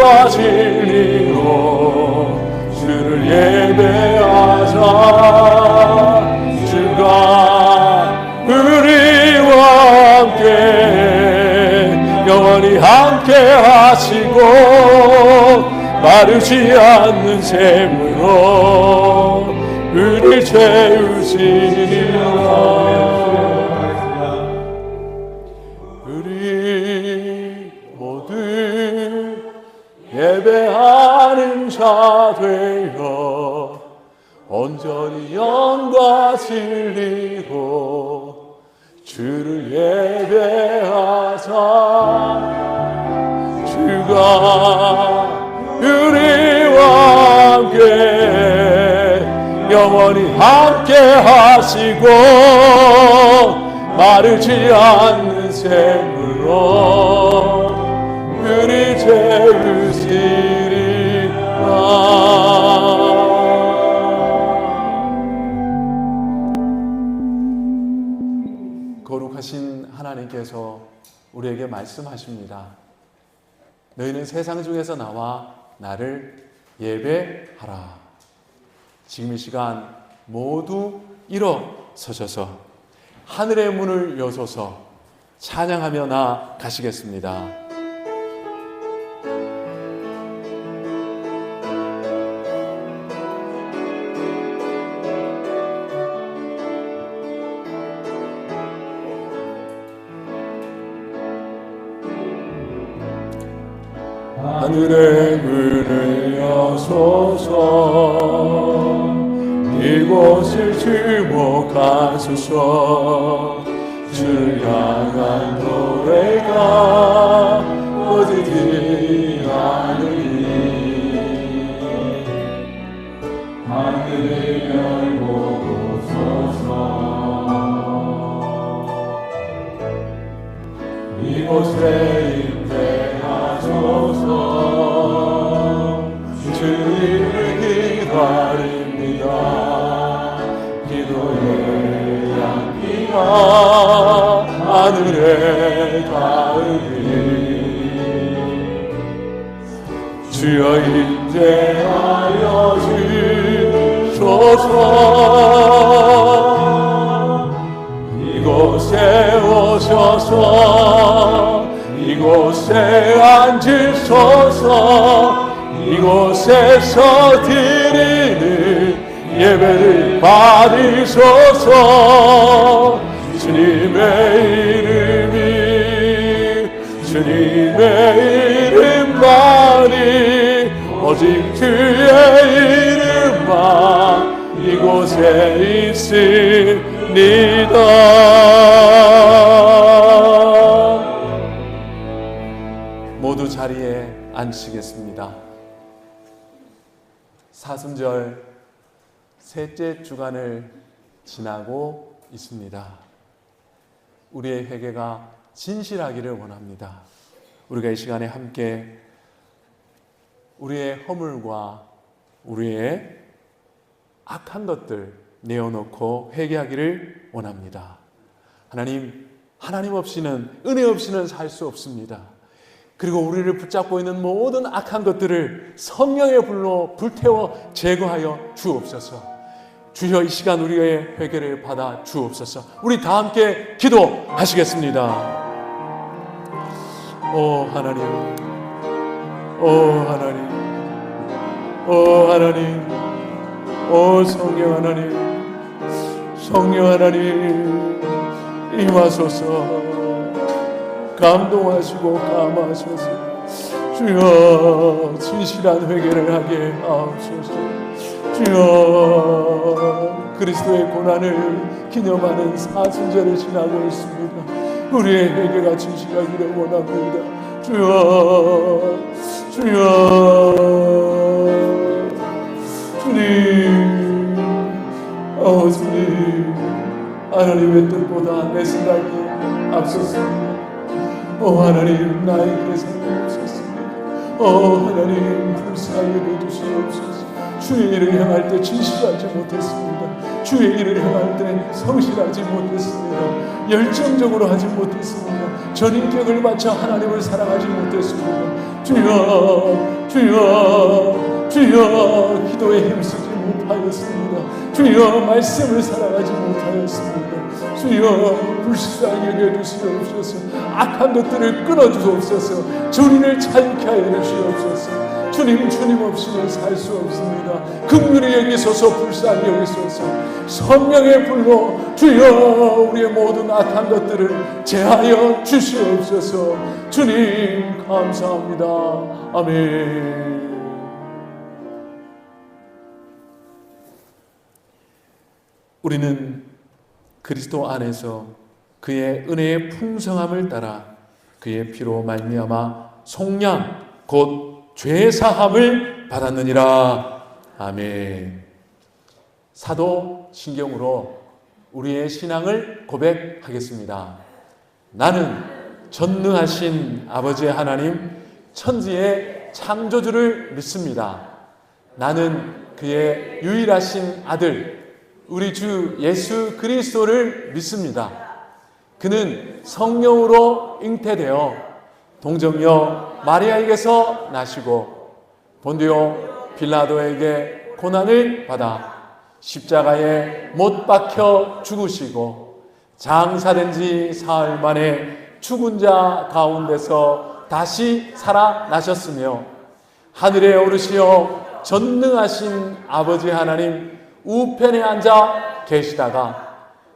영과 진리로 주를 예배하자. 주가 우리와 함께 영원히 함께 하시고 마르지 않는 샘으로 우리 채우시리라. 우리 모두 예배하는 자 되어 온전히 영과 진리로 주를 예배하자. 주가 우리와 함께 영원히 함께 하시고 마르지 않는 샘으로 우리 채우시리라. 거룩하신 하나님께서 우리에게 말씀하십니다. 너희는 세상 중에서 나와 나를 예배하라. 지금 이 시간 모두 일어서셔서 하늘의 문을 여소서 찬양하며 나아가시겠습니다. 하늘의 문을 여소서 이곳을 주목하소서. 주를 향한 노래가 꺼지지 않으니 하늘을 열고 서서 이곳에 임재하소서. 주님을 기다립니다. 기도의 향기가 하늘에 닿으니 주여 임재하여 주소서. 이곳에 오셔서 이곳에 앉으소서. 이곳에서 드리는 예배를 받으소서. 주님의 이름이 주님의 이름만이 오직 주의 이름만 이곳에 있습니다. 모두 자리에 앉으시겠습니다. 사순절 셋째 주간을 지나고 있습니다. 우리의 회개가 진실하기를 원합니다. 우리가 이 시간에 함께 우리의 허물과 우리의 악한 것들 내어놓고 회개하기를 원합니다. 하나님 없이는, 은혜 없이는 살 수 없습니다. 그리고 우리를 붙잡고 있는 모든 악한 것들을 성령의 불로 불태워 제거하여 주옵소서. 주여, 이 시간 우리의 회개를 받아 주옵소서. 우리 다 함께 기도하시겠습니다. 오 하나님, 오 하나님, 오 하나님, 오 성령 하나님, 성령 하나님 임하소서. 감동하시고 감하소서. 주여, 진실한 회개를 하게 하옵소서. 주여, 그리스도의 고난을 기념하는 사순절을 지나고 있습니다. 우리의 회개가 진실하기를 원합니다. 주여, 주여, 주님, 주님, 하나님의 뜻보다 내 생각이 앞섰습니다. 하나님, 나의 계산이 없었습니다. 하나님, 불쌍히 여겨주시옵소서. 주의 일을 행할 때 진실하지 못했습니다. 주의 일을 행할 때 성실하지 못했습니다. 열정적으로 하지 못했습니다. 전인격을 바쳐 하나님을 사랑하지 못했습니다. 주여, 주여, 주여, 기도에 힘쓰지 못하였습니다. 주여, 말씀을 사랑하지 못하였습니다. 주여, 불쌍히 여겨주시옵소서. 악한 것들을 끊어주옵소서. 주님을 자유케 하여 주시옵소서. 주님 없이는 살 수 없습니다. 긍휼히 여기소서, 불쌍히 여기소서. 성령의 불로 주여, 우리의 모든 악한 것들을 제하여 주시옵소서. 주님 감사합니다. 아멘. 우리는 그리스도 안에서 그의 은혜의 풍성함을 따라 그의 피로 말미암아 속량 곧 죄사함을 받았느니라. 아멘. 사도 신경으로 우리의 신앙을 고백하겠습니다. 나는 전능하신 아버지 하나님 천지의 창조주를 믿습니다. 나는 그의 유일하신 아들 우리 주 예수 그리스도를 믿습니다. 그는 성령으로 잉태되어 동정녀 마리아에게서 나시고 본디오 빌라도에게 고난을 받아 십자가에 못 박혀 죽으시고 장사된 지 사흘 만에 죽은 자 가운데서 다시 살아나셨으며 하늘에 오르시어 전능하신 아버지 하나님 우편에 앉아 계시다가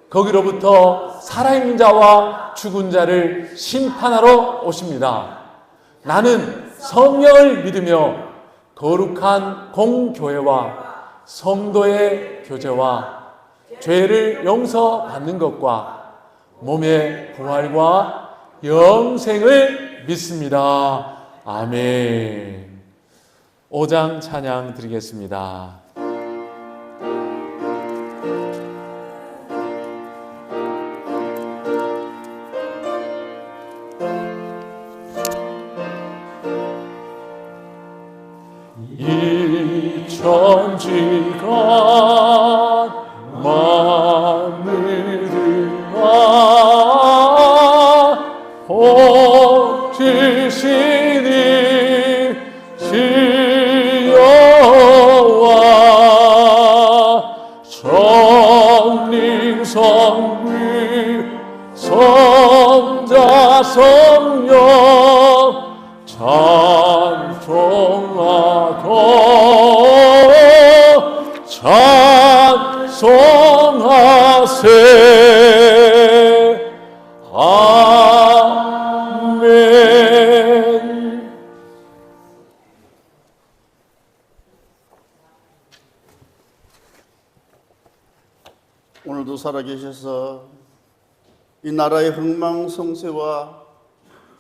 거기로부터 살아있는 자와 죽은 자를 심판하러 오십니다. 나는 성령을 믿으며 거룩한 공교회와 성도의 교제와 죄를 용서받는 것과 몸의 부활과 영생을 믿습니다. 아멘. 5장 찬양 드리겠습니다. 천지가 만물들아 복지시니 지여와 성링성비 성자 성령 찬송하고 찬송하세. 아멘. 오늘도 살아계셔서 이 나라의 흥망성쇠와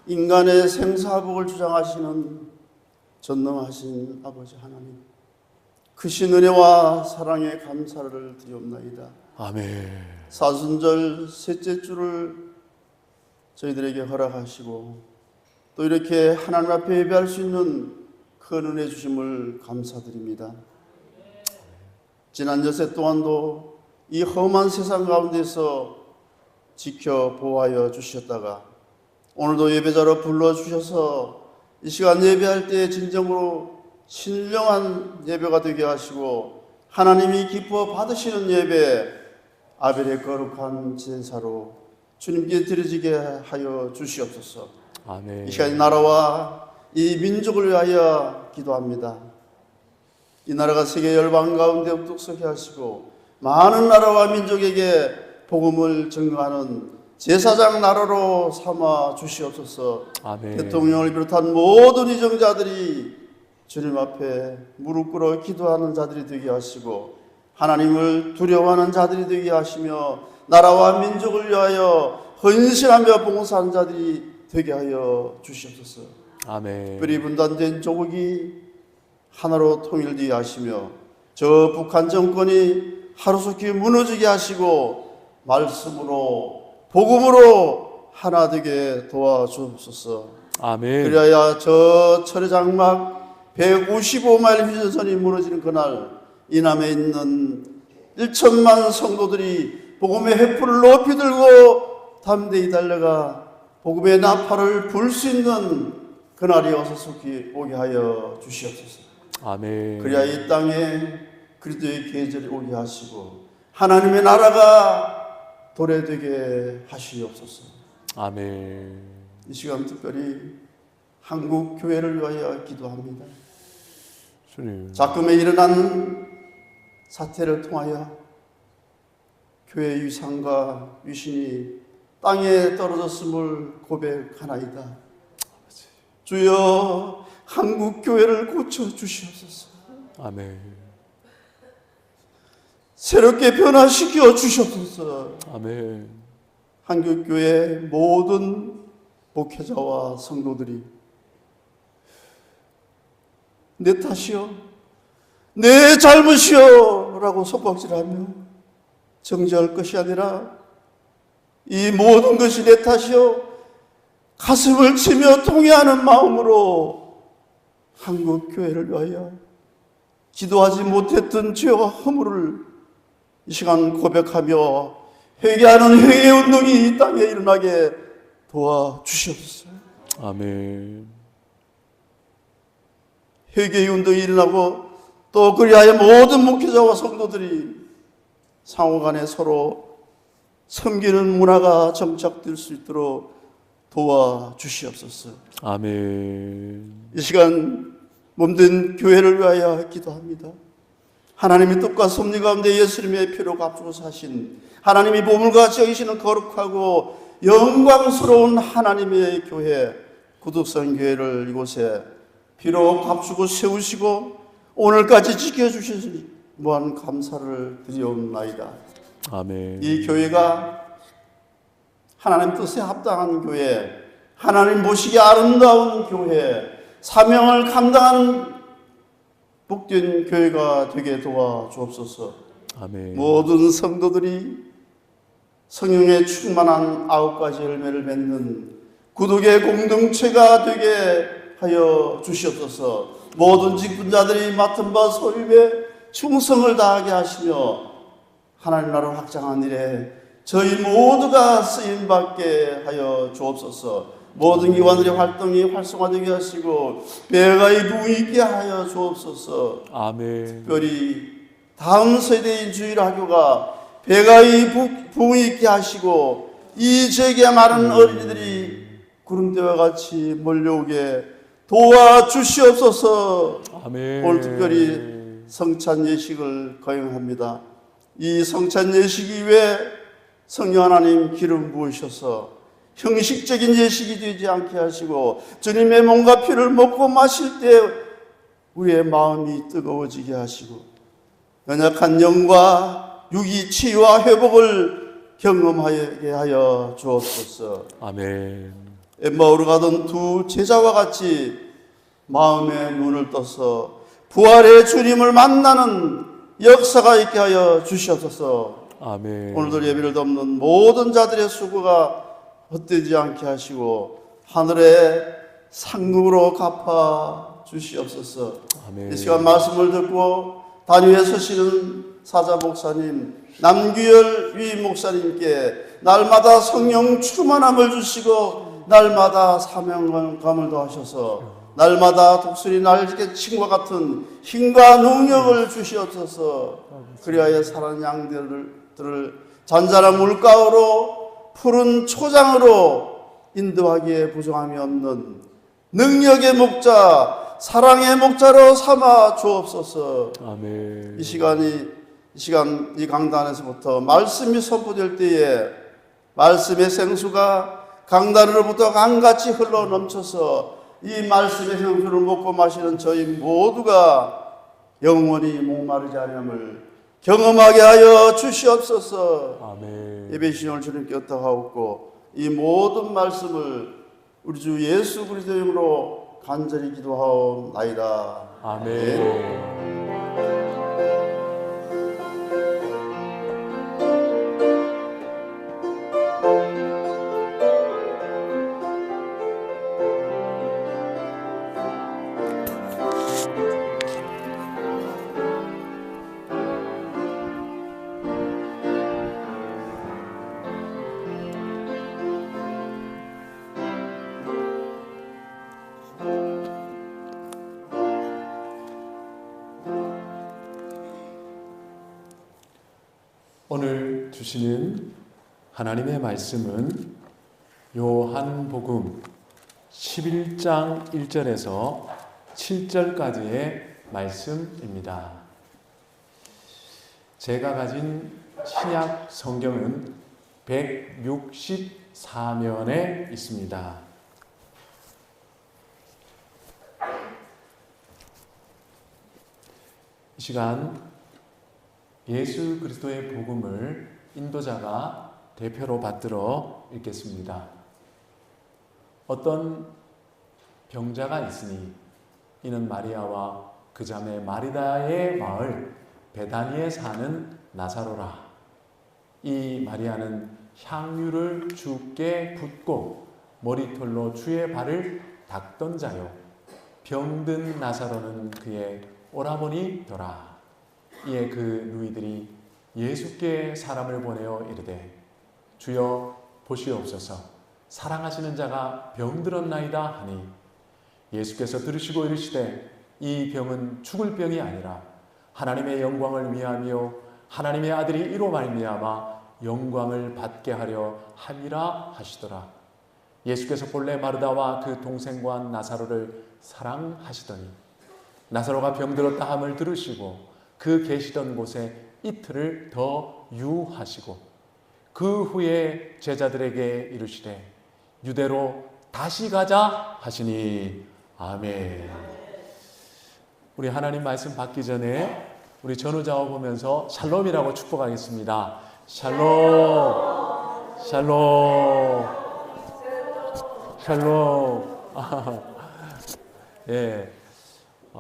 인간의 생사복을 주장하시는 전능하신 아버지 하나님, 크신 은혜와 사랑에 감사를 드리옵나이다. 아멘. 사순절 셋째 주를 저희들에게 허락하시고 또 이렇게 하나님 앞에 예배할 수 있는 큰 은혜 주심을 감사드립니다. 지난 여세 동안도 이 험한 세상 가운데서 지켜 보호하여 주셨다가 오늘도 예배자로 불러주셔서 이 시간 예배할 때 진정으로 신령한 예배가 되게 하시고 하나님이 기뻐 받으시는 예배, 아벨의 거룩한 제사로 주님께 드려지게 하여 주시옵소서. 아멘. 이 시간 나라와 이 민족을 위하여 기도합니다. 이 나라가 세계 열방 가운데 옥독서게 하시고 많은 나라와 민족에게 복음을 증거하는 제사장 나라로 삼아 주시옵소서. 아멘. 대통령을 비롯한 모든 이정자들이 주님 앞에 무릎 꿇어 기도하는 자들이 되게 하시고 하나님을 두려워하는 자들이 되게 하시며 나라와 민족을 위하여 헌신하며 봉사하는 자들이 되게 하여 주시옵소서. 아멘. 뿔이 분단된 조국이 하나로 통일되게 하시며 저 북한 정권이 하루속히 무너지게 하시고 말씀으로 복음으로 하나 되게 도와주옵소서. 아멘. 그리하여 저 철의 장막 155마일 휴전선이 무너지는 그날 이남에 있는 1천만 성도들이 복음의 횃불을 높이 들고 담대히 달려가 복음의 나팔을 불 수 있는 그날이 어서 속히 오게 하여 주시옵소서. 아멘. 그래야 이 땅에 그리스도의 계절이 오게 하시고 하나님의 나라가 도래되게 하시옵소서. 아멘. 이 시간 특별히 한국 교회를 위하여 기도합니다. 주님. 작금에 일어난 사태를 통하여 교회의 위상과 위신이 땅에 떨어졌음을 고백하나이다. 주여 한국 교회를 고쳐 주시옵소서. 아멘. 새롭게 변화시켜 주시옵소서. 아멘. 한국 교회 모든 목회자와 성도들이 내 탓이요, 내 잘못이요 라고 속박질하며 정죄할 것이 아니라 이 모든 것이 내 탓이요, 가슴을 치며 통회하는 마음으로 한국 교회를 위하여 기도하지 못했던 죄와 허물을 이 시간 고백하며 회개하는 회개 운동이 이 땅에 일어나게 도와주시옵소서. 아멘. 회개의 운동이 일어나고 또 그리하여 모든 목회자와 성도들이 상호간에 서로 섬기는 문화가 정착될 수 있도록 도와주시옵소서. 아멘. 이 시간 몸된 교회를 위하여 기도합니다. 하나님의 뜻과 섭리 가운데 예수님의 피로 값주고 사신 하나님이 보물같이 여기시는 거룩하고 영광스러운 하나님의 교회 구둑산 교회를 이곳에 피로 값주고 세우시고 오늘까지 지켜주시니 무한 감사를 드리옵나이다. 아멘. 이 교회가 하나님 뜻에 합당한 교회, 하나님 보시기에 아름다운 교회, 사명을 감당하는 복된 교회가 되게 도와주옵소서. 아멘. 모든 성도들이 성령의 충만한 9가지 열매를 맺는 구독의 공동체가 되게 하여 주시옵소서. 모든 직분자들이 맡은 바 소임에 충성을 다하게 하시며 하나님 나라 확장한 일에 저희 모두가 쓰임받게 하여 주옵소서. 모든 기관들의 활동이 활성화되게 하시고 배가의 부흥이 있게 하여 주옵소서. 아멘. 특별히 다음 세대인 주일학교가 배가의 부흥이 있게 하시고 이 제게 많은 어린이들이 구름대와 같이 몰려오게 도와주시옵소서. 아멘. 오늘 특별히 성찬 예식을 거행합니다. 이 성찬 예식 이후에 성령 하나님 기름 부으셔서 형식적인 예식이 되지 않게 하시고 주님의 몸과 피를 먹고 마실 때 우리의 마음이 뜨거워지게 하시고 연약한 영과 육이 치유와 회복을 경험하게 하여 주옵소서. 아멘. 엠마오로 가던 두 제자와 같이 마음의 눈을 떠서 부활의 주님을 만나는 역사가 있게 하여 주시옵소서. 아멘. 오늘도 예배를 돕는 모든 자들의 수고가 헛되지 않게 하시고 하늘의 상급으로 갚아 주시옵소서. 아멘. 이 시간 말씀을 듣고 단위에 서시는 사자 목사님, 남규열 위 목사님께 날마다 성령 충만함을 주시고 날마다 사명감을 더하셔서 날마다 독수리 날개친과 같은 힘과 능력을 주시옵소서. 그리하여 살아난 양들을 잔잔한 물가로 푸른 초장으로 인도하기에 부족함이 없는 능력의 목자, 사랑의 목자로 삼아 주옵소서. 아멘. 이 시간 이 강단에서부터 말씀이 선포될 때에 말씀의 생수가 강단으로부터 강같이 흘러 넘쳐서 이 말씀의 생수를 먹고 마시는 저희 모두가 영원히 목마르지 않음을 경험하게 하여 주시옵소서. 아멘. 예배 신용을 주님께 엇하옵고 이 모든 말씀을 우리 주 예수 그리스도 이름으로 간절히 기도하옵나이다. 아멘. 주시는 하나님의 말씀은 요한복음 11장 1절에서 7절까지의 말씀입니다. 제가 가진 신약 성경은 164면에 있습니다. 이 시간 예수 그리스도의 복음을 인도자가 대표로 받들어 읽겠습니다. 어떤 병자가 있으니 이는 마리아와 그 자매 마리다의 마을 베다니에 사는 나사로라. 이 마리아는 향유를 주께 붓고 머리털로 주의 발을 닦던 자요, 병든 나사로는 그의 오라버니더라. 이에 그 누이들이 예수께 사람을 보내어 이르되 주여 보시옵소서, 사랑하시는 자가 병들었나이다 하니 예수께서 들으시고 이르시되 이 병은 죽을 병이 아니라 하나님의 영광을 위하며 하나님의 아들이 이로 말미암아 영광을 받게 하려 함이라 하시더라. 예수께서 본래 마르다와 그 동생과 나사로를 사랑하시더니 나사로가 병들었다 함을 들으시고 그 계시던 곳에 이틀을 더 유하시고 그 후에 제자들에게 이르시되 유대로 다시 가자 하시니. 아멘. 우리 하나님 말씀 받기 전에 우리 전우자와 보면서 샬롬이라고 축복하겠습니다. 샬롬, 샬롬, 샬롬. 예,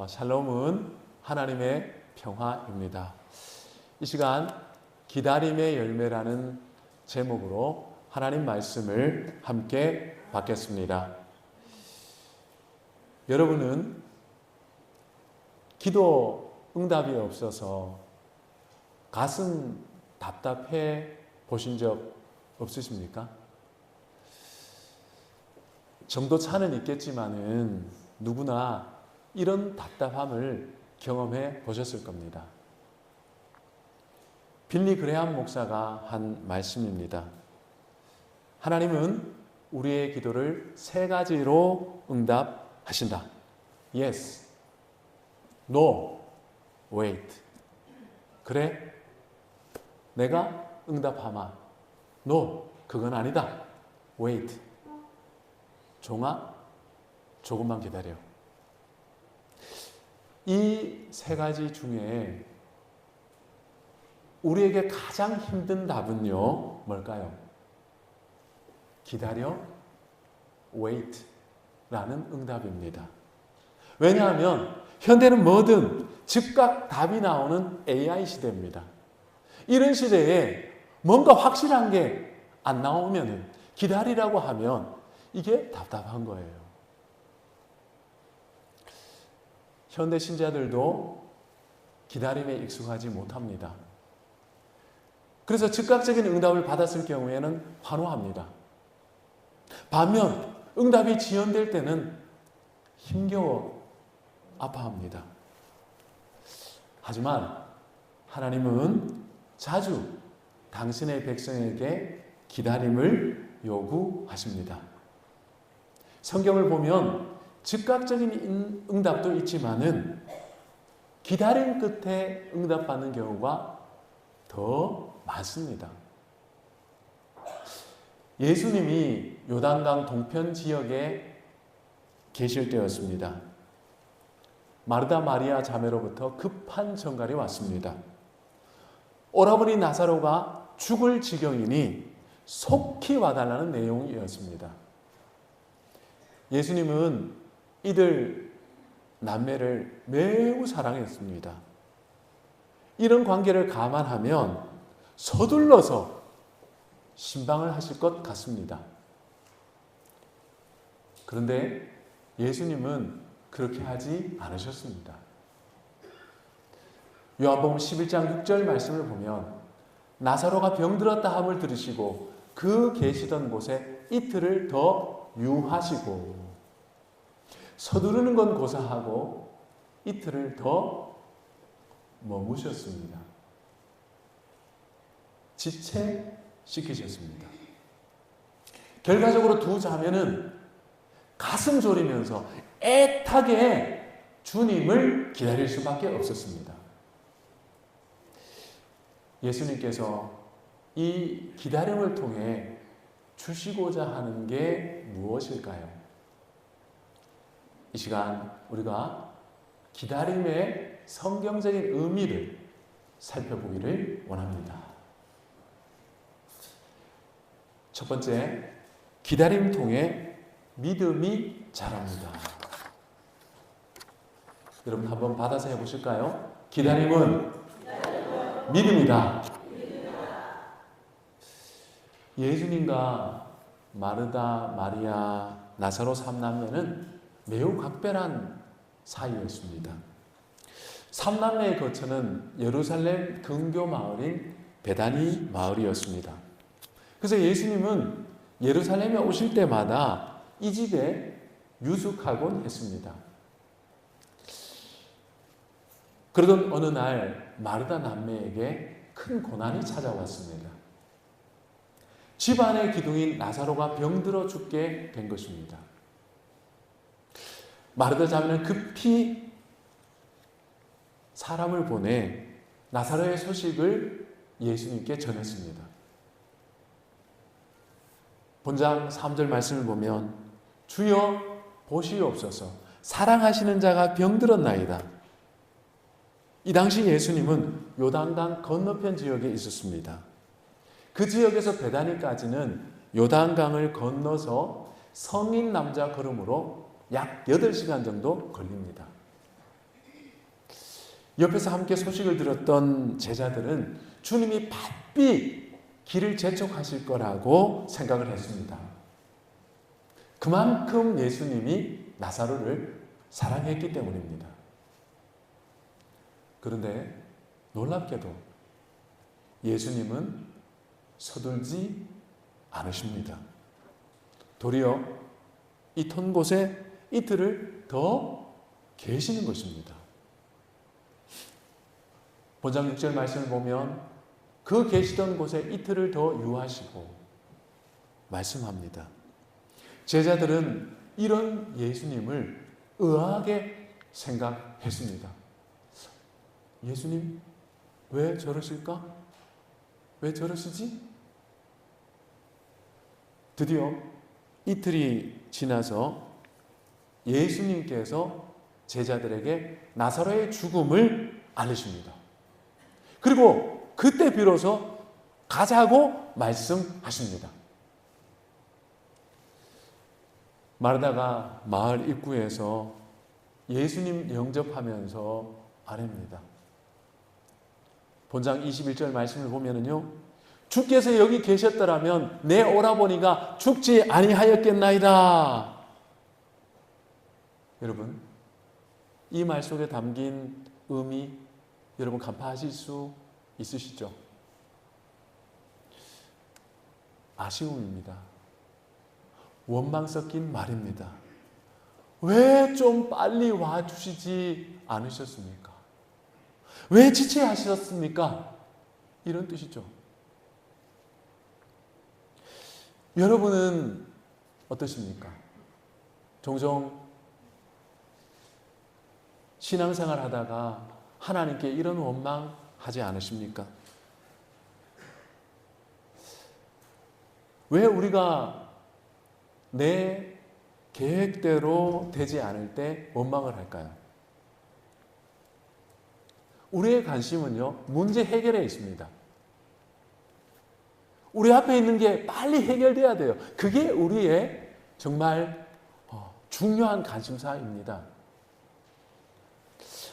샬롬은 하나님의 평화입니다. 이 시간 기다림의 열매라는 제목으로 하나님 말씀을 함께 받겠습니다. 여러분은 기도 응답이 없어서 가슴 답답해 보신 적 없으십니까? 정도 차는 있겠지만은 누구나 이런 답답함을 경험해 보셨을 겁니다. 빌리 그레함 목사가 한 말씀입니다. 하나님은 우리의 기도를 세 가지로 응답하신다. Yes, No, Wait. 그래, 내가 응답하마. No, 그건 아니다. Wait. 종아, 조금만 기다려. 이 세 가지 중에 우리에게 가장 힘든 답은요, 뭘까요? 기다려, wait 라는 응답입니다. 왜냐하면 현대는 뭐든 즉각 답이 나오는 AI 시대입니다. 이런 시대에 뭔가 확실한 게 안 나오면 기다리라고 하면 이게 답답한 거예요. 현대 신자들도 기다림에 익숙하지 못합니다. 그래서 즉각적인 응답을 받았을 경우에는 환호합니다. 반면 응답이 지연될 때는 힘겨워 아파합니다. 하지만 하나님은 자주 당신의 백성에게 기다림을 요구하십니다. 성경을 보면 즉각적인 응답도 있지만은 기다림 끝에 응답받는 경우가 더 많습니다. 예수님이 요단강 동편 지역에 계실 때였습니다. 마르다 마리아 자매로부터 급한 전갈이 왔습니다. 오라버니 나사로가 죽을 지경이니 속히 와달라는 내용이었습니다. 예수님은 이들 남매를 매우 사랑했습니다. 이런 관계를 감안하면 서둘러서 신방을 하실 것 같습니다. 그런데 예수님은 그렇게 하지 않으셨습니다. 요한복음 11장 6절 말씀을 보면 나사로가 병들었다 함을 들으시고 그 계시던 곳에 이틀을 더 유하시고, 서두르는 건 고사하고 이틀을 더 머무셨습니다. 지체시키셨습니다. 결과적으로 두 자매는 가슴 졸이면서 애타게 주님을 기다릴 수밖에 없었습니다. 예수님께서 이 기다림을 통해 주시고자 하는 게 무엇일까요? 이 시간 우리가 기다림의 성경적인 의미를 살펴보기를 원합니다. 첫 번째, 기다림 통해 믿음이 자랍니다. 여러분 한번 받아서 해보실까요? 기다림은 믿음이다. 예수님과 마르다, 마리아, 나사로 3남매는 매우 각별한 사이였습니다. 3남매의 거처는 예루살렘 근교 마을인 베다니 마을이었습니다. 그래서 예수님은 예루살렘에 오실 때마다 이 집에 유숙하곤 했습니다. 그러던 어느 날 마르다 남매에게 큰 고난이 찾아왔습니다. 집안의 기둥인 나사로가 병들어 죽게 된 것입니다. 마르다 자매는 급히 사람을 보내 나사로의 소식을 예수님께 전했습니다. 본장 3절 말씀을 보면 주여 보시옵소서 사랑하시는 자가 병들었나이다. 이 당시 예수님은 요단강 건너편 지역에 있었습니다. 그 지역에서 베다니까지는 요단강을 건너서 성인 남자 걸음으로 약 8시간 정도 걸립니다. 옆에서 함께 소식을 들었던 제자들은 주님이 바삐 길을 재촉하실 거라고 생각을 했습니다. 그만큼 예수님이 나사로를 사랑했기 때문입니다. 그런데 놀랍게도 예수님은 서둘지 않으십니다. 도리어 이 턴 곳에 이틀을 더 계시는 것입니다. 본장 6절 말씀을 보면 그 계시던 곳에 이틀을 더 유하시고 말씀합니다. 제자들은 이런 예수님을 의아하게 생각했습니다. 예수님 왜 저러실까? 왜 저러시지? 드디어 이틀이 지나서 예수님께서 제자들에게 나사로의 죽음을 알리십니다. 그리고 그때 비로소 가자고 말씀하십니다. 마르다가 마을 입구에서 예수님 영접하면서 아뢰입니다. 본장 21절 말씀을 보면은요, 주께서 여기 계셨더라면 내 오라버니가 죽지 아니하였겠나이다. 여러분, 이 말 속에 담긴 의미 여러분 간파하실 수 있으시죠? 아쉬움입니다. 원망 섞인 말입니다. 왜 좀 빨리 와주시지 않으셨습니까? 왜 지체하셨습니까? 이런 뜻이죠. 여러분은 어떠십니까? 종종 신앙생활 하다가 하나님께 이런 원망하지 않으십니까? 왜 우리가 내 계획대로 되지 않을 때 원망을 할까요? 우리의 관심은요, 문제 해결에 있습니다. 우리 앞에 있는 게 빨리 해결돼야 돼요. 그게 우리의 정말 중요한 관심사입니다.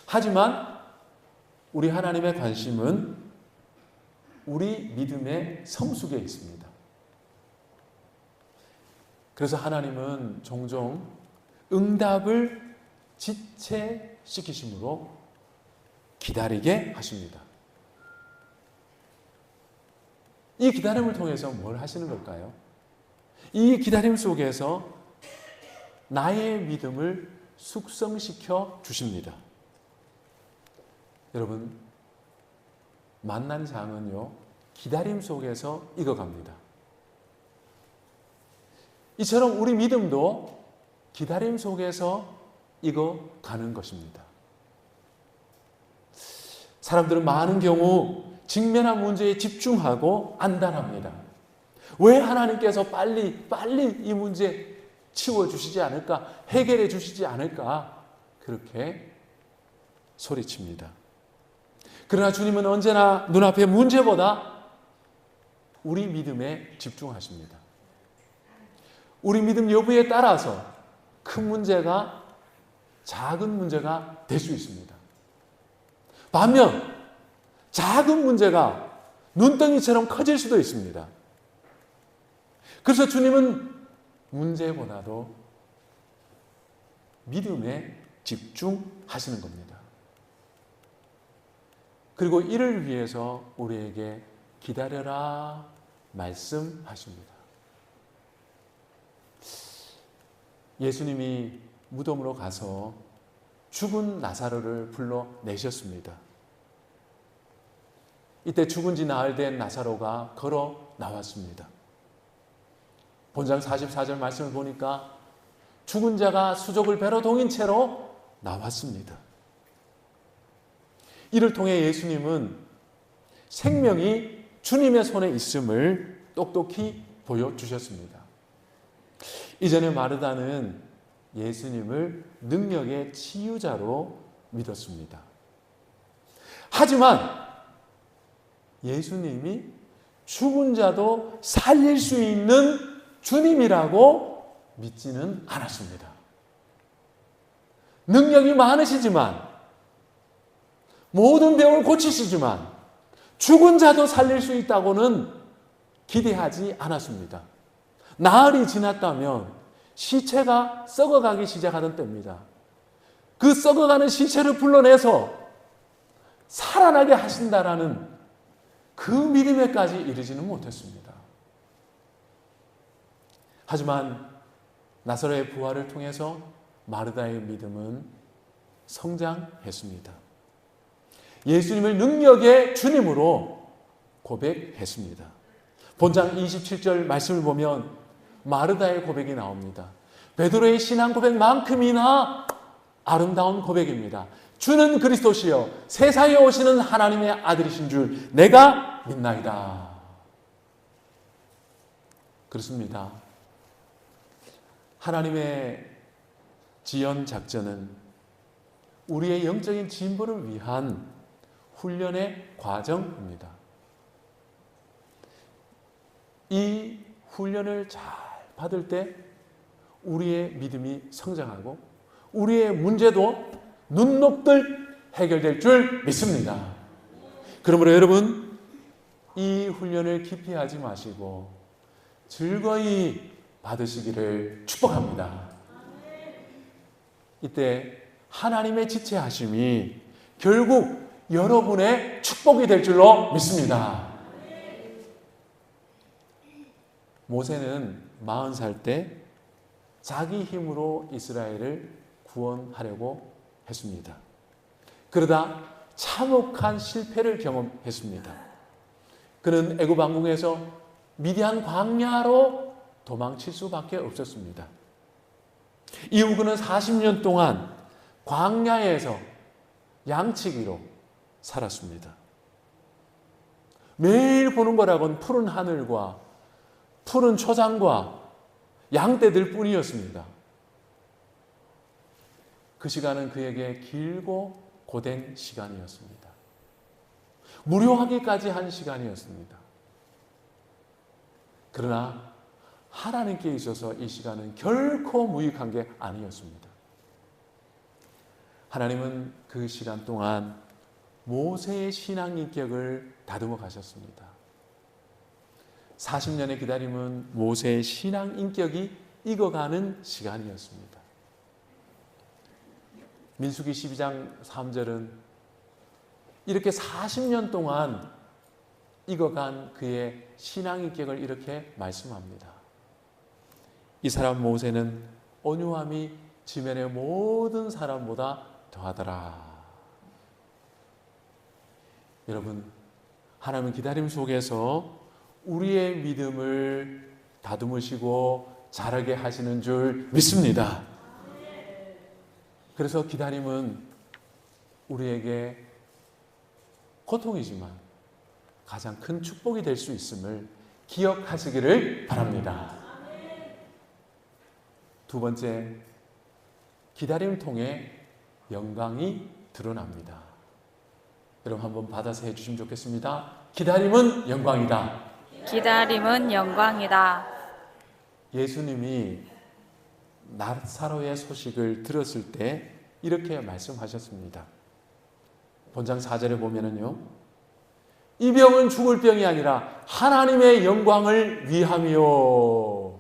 하지만 우리 하나님의 관심은 우리 믿음의 성숙에 있습니다. 그래서 하나님은 종종 응답을 지체시키심으로 기다리게 하십니다. 이 기다림을 통해서 뭘 하시는 걸까요? 이 기다림 속에서 나의 믿음을 숙성시켜 주십니다. 여러분, 만난 장은요, 기다림 속에서 익어갑니다. 이처럼 우리 믿음도 기다림 속에서 익어가는 것입니다. 사람들은 많은 경우 직면한 문제에 집중하고 안달합니다. 왜 하나님께서 빨리 이 문제 치워주시지 않을까? 해결해 주시지 않을까? 그렇게 소리칩니다. 그러나 주님은 언제나 눈앞의 문제보다 우리 믿음에 집중하십니다. 우리 믿음 여부에 따라서 큰 문제가 작은 문제가 될 수 있습니다. 반면 작은 문제가 눈덩이처럼 커질 수도 있습니다. 그래서 주님은 문제보다도 믿음에 집중하시는 겁니다. 그리고 이를 위해서 우리에게 기다려라 말씀하십니다. 예수님이 무덤으로 가서 죽은 나사로를 불러내셨습니다. 이때 죽은 지 나흘 된 나사로가 걸어 나왔습니다. 본장 44절 말씀을 보니까 죽은 자가 수족을 배로 동인 채로 나왔습니다. 이를 통해 예수님은 생명이 주님의 손에 있음을 똑똑히 보여주셨습니다. 이전에 마르다는 예수님을 능력의 치유자로 믿었습니다. 하지만 예수님이 죽은 자도 살릴 수 있는 주님이라고 믿지는 않았습니다. 능력이 많으시지만, 모든 병을 고치시지만 죽은 자도 살릴 수 있다고는 기대하지 않았습니다. 나흘이 지났다면 시체가 썩어가기 시작하던 때입니다. 그 썩어가는 시체를 불러내서 살아나게 하신다라는 그 믿음에까지 이르지는 못했습니다. 하지만 나사로의 부활을 통해서 마르다의 믿음은 성장했습니다. 예수님을 능력의 주님으로 고백했습니다. 본장 27절 말씀을 보면 마르다의 고백이 나옵니다. 베드로의 신앙 고백만큼이나 아름다운 고백입니다. 주는 그리스도시요 세상에 오시는 하나님의 아들이신 줄 내가 믿나이다. 그렇습니다. 하나님의 지연 작전은 우리의 영적인 진보를 위한 훈련의 과정입니다. 이 훈련을 잘 받을 때 우리의 믿음이 성장하고 우리의 문제도 눈 녹들 해결될 줄 믿습니다. 그러므로 여러분, 이 훈련을 기피 하지 마시고 즐거이 받으시기를 축복합니다. 이때 하나님의 지체하심이 결국 여러분의 축복이 될 줄로 믿습니다. 모세는 40살 때 자기 힘으로 이스라엘을 구원하려고 했습니다. 그러다 참혹한 실패를 경험했습니다. 그는 애굽 왕궁에서 미디안 광야로 도망칠 수밖에 없었습니다. 이후 그는 40년 동안 광야에서 양치기로 살았습니다. 매일 보는 거라곤 푸른 하늘과 푸른 초장과 양떼들 뿐이었습니다. 그 시간은 그에게 길고 고된 시간이었습니다. 무료하기까지 한 시간이었습니다. 그러나 하나님께 있어서 이 시간은 결코 무익한 게 아니었습니다. 하나님은 그 시간 동안 모세의 신앙 인격을 다듬어 가셨습니다. 40년의 기다림은 모세의 신앙 인격이 익어가는 시간이었습니다. 민수기 12장 3절은 이렇게 40년 동안 익어간 그의 신앙 인격을 이렇게 말씀합니다. 이 사람 모세는 온유함이 지면의 모든 사람보다 더하더라. 여러분, 하나님은 기다림 속에서 우리의 믿음을 다듬으시고 자라게 하시는 줄 믿습니다. 그래서 기다림은 우리에게 고통이지만 가장 큰 축복이 될 수 있음을 기억하시기를 바랍니다. 두 번째, 기다림을 통해 영광이 드러납니다. 여러분 한번 받아서 해주시면 좋겠습니다. 기다림은 영광이다. 기다림은 영광이다. 예수님이 나사로의 소식을 들었을 때 이렇게 말씀하셨습니다. 본장 4절에 보면은요, 이 병은 죽을 병이 아니라 하나님의 영광을 위함이요,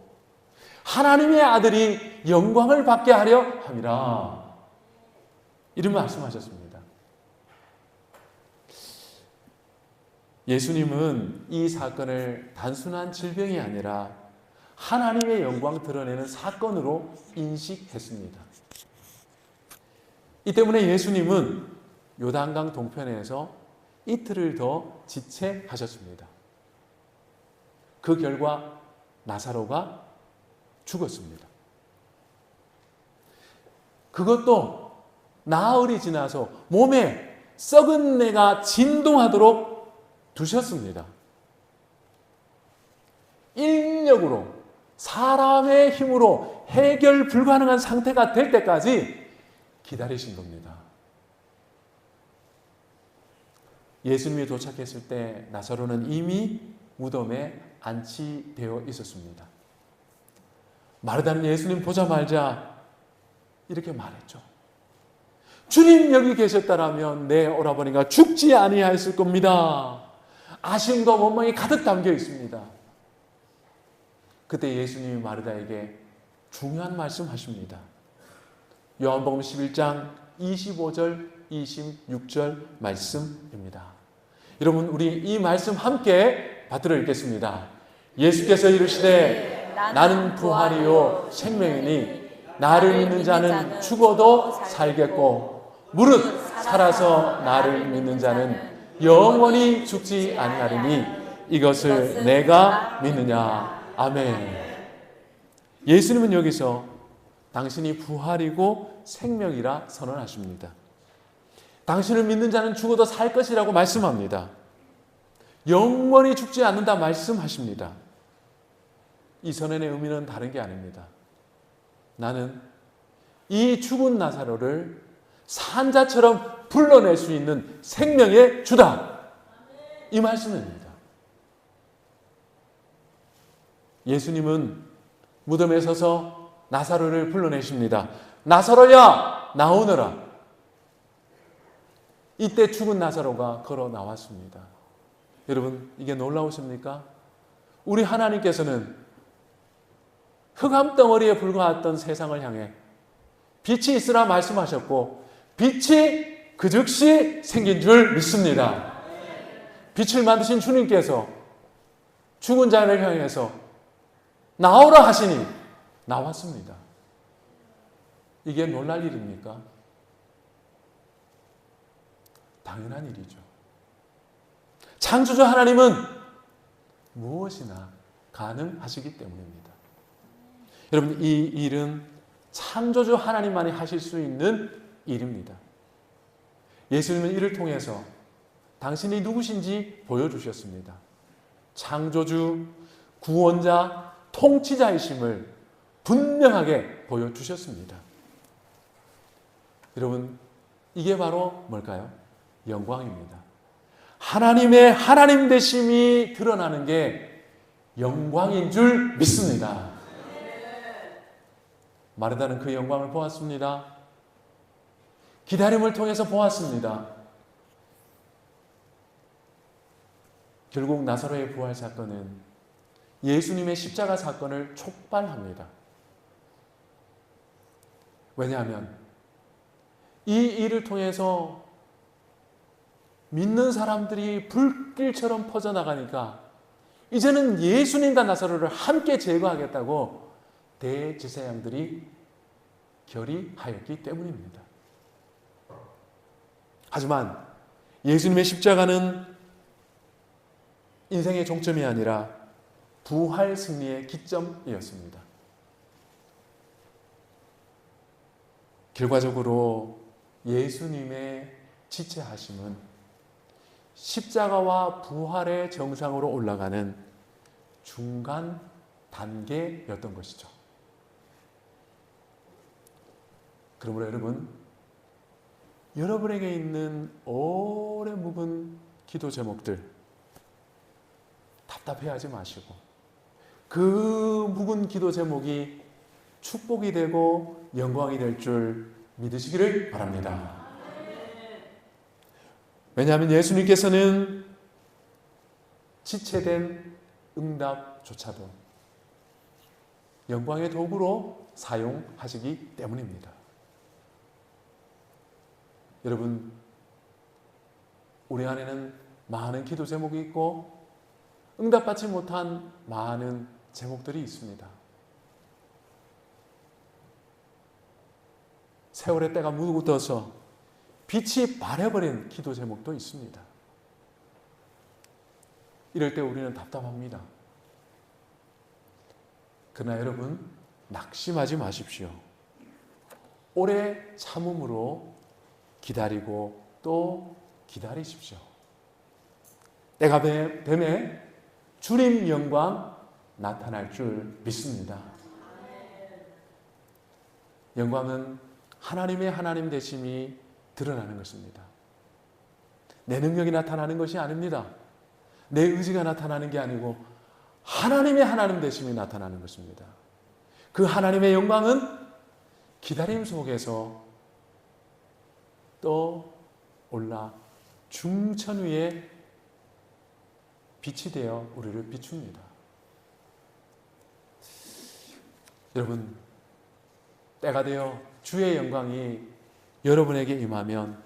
하나님의 아들이 영광을 받게 하려 함이라. 이런 말씀하셨습니다. 예수님은 이 사건을 단순한 질병이 아니라 하나님의 영광 드러내는 사건으로 인식했습니다. 이 때문에 예수님은 요단강 동편에서 이틀을 더 지체하셨습니다. 그 결과 나사로가 죽었습니다. 그것도 나흘이 지나서 몸에 썩은 내가 진동하도록 두셨습니다. 인력으로, 사람의 힘으로 해결 불가능한 상태가 될 때까지 기다리신 겁니다. 예수님이 도착했을 때 나사로는 이미 무덤에 안치되어 있었습니다. 마르다는 예수님 보자마자 이렇게 말했죠. 주님 여기 계셨다라면 내 오라버니가 죽지 아니하였을 겁니다. 아쉬움과 원망이 가득 담겨 있습니다. 그때 예수님이 마르다에게 중요한 말씀 하십니다. 요한복음 11장 25절 26절 말씀입니다. 여러분 우리 이 말씀 함께 받들어 읽겠습니다. 예수께서 이르시되 나는 부활이요 생명이니 나를 믿는 자는 죽어도 살겠고 무릇 살아서 나를 믿는 자는 영원히 죽지 아니하리니 이것을 내가 믿느냐. 아멘. 예수님은 여기서 당신이 부활이고 생명이라 선언하십니다. 당신을 믿는 자는 죽어도 살 것이라고 말씀합니다. 영원히 죽지 않는다 말씀하십니다. 이 선언의 의미는 다른 게 아닙니다. 나는 이 죽은 나사로를 산자처럼 불러낼 수 있는 생명의 주다. 이 말씀입니다. 예수님은 무덤에 서서 나사로를 불러내십니다. 나사로야 나오너라. 이때 죽은 나사로가 걸어 나왔습니다. 여러분 이게 놀라우십니까? 우리 하나님께서는 흑암덩어리에 불과했던 세상을 향해 빛이 있으라 말씀하셨고 빛이 그 즉시 생긴 줄 믿습니다. 빛을 만드신 주님께서 죽은 자를 향해서 나오라 하시니 나왔습니다. 이게 놀랄 일입니까? 당연한 일이죠. 창조주 하나님은 무엇이나 가능하시기 때문입니다. 여러분 이 일은 창조주 하나님만이 하실 수 있는 일입니다. 예수님은 이를 통해서 당신이 누구신지 보여주셨습니다. 창조주, 구원자, 통치자이심을 분명하게 보여주셨습니다. 여러분 이게 바로 뭘까요? 영광입니다. 하나님의 하나님 되심이 드러나는 게 영광인 줄 믿습니다. 마르다는 그 영광을 보았습니다. 기다림을 통해서 보았습니다. 결국 나사로의 부활 사건은 예수님의 십자가 사건을 촉발합니다. 왜냐하면 이 일을 통해서 믿는 사람들이 불길처럼 퍼져나가니까 이제는 예수님과 나사로를 함께 제거하겠다고 대제사장들이 결의하였기 때문입니다. 하지만 예수님의 십자가는 인생의 종점이 아니라 부활 승리의 기점이었습니다. 결과적으로 예수님의 지체하심은 십자가와 부활의 정상으로 올라가는 중간 단계였던 것이죠. 그러므로 여러분, 여러분에게 있는 오래 묵은 기도 제목들 답답해하지 마시고 그 묵은 기도 제목이 축복이 되고 영광이 될 줄 믿으시기를 바랍니다. 왜냐하면 예수님께서는 지체된 응답조차도 영광의 도구로 사용하시기 때문입니다. 여러분, 우리 안에는 많은 기도 제목이 있고 응답받지 못한 많은 제목들이 있습니다. 세월의 때가 묻어서 빛이 바래버린 기도 제목도 있습니다. 이럴 때 우리는 답답합니다. 그러나 여러분, 낙심하지 마십시오. 오래 참음으로 기다리고 또 기다리십시오. 때가 됨에 주님 영광 나타날 줄 믿습니다. 영광은 하나님의 하나님 되심이 드러나는 것입니다. 내 능력이 나타나는 것이 아닙니다. 내 의지가 나타나는 게 아니고 하나님의 하나님 되심이 나타나는 것입니다. 그 하나님의 영광은 기다림 속에서 또 올라 중천 위에 빛이 되어 우리를 비춥니다. 여러분, 때가 되어 주의 영광이 여러분에게 임하면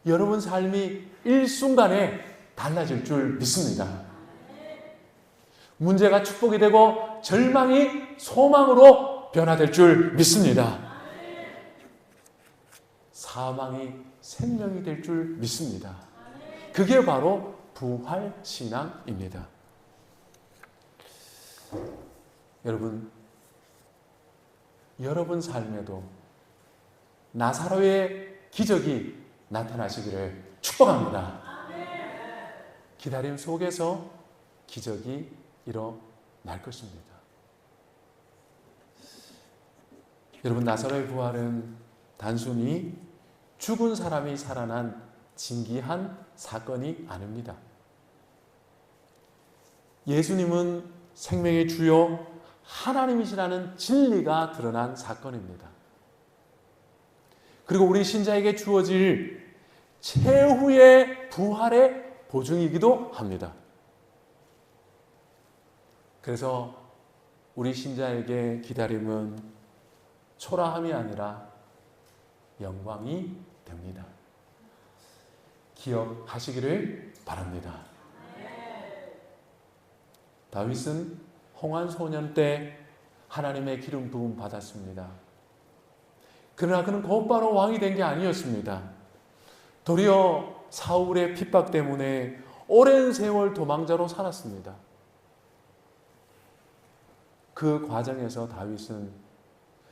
여러분 삶이 일순간에 달라질 줄 믿습니다. 문제가 축복이 되고 절망이 소망으로 변화될 줄 믿습니다. 사망이 생명이 될 줄 믿습니다. 그게 바로 부활신앙입니다. 여러분 삶에도 나사로의 기적이 나타나시기를 축복합니다. 기다림 속에서 기적이 일어날 것입니다. 여러분, 나사로의 부활은 단순히 죽은 사람이 살아난 진기한 사건이 아닙니다. 예수님은 생명의 주요 하나님이시라는 진리가 드러난 사건입니다. 그리고 우리 신자에게 주어질 최후의 부활의 보증이기도 합니다. 그래서 우리 신자에게 기다림은 초라함이 아니라 영광이 됩니다. 기억하시기를 바랍니다. 다윗은 홍한 소년 때 하나님의 기름 부음 받았습니다. 그러나 그는 곧바로 왕이 된 게 아니었습니다. 도리어 사울의 핍박 때문에 오랜 세월 도망자로 살았습니다. 그 과정에서 다윗은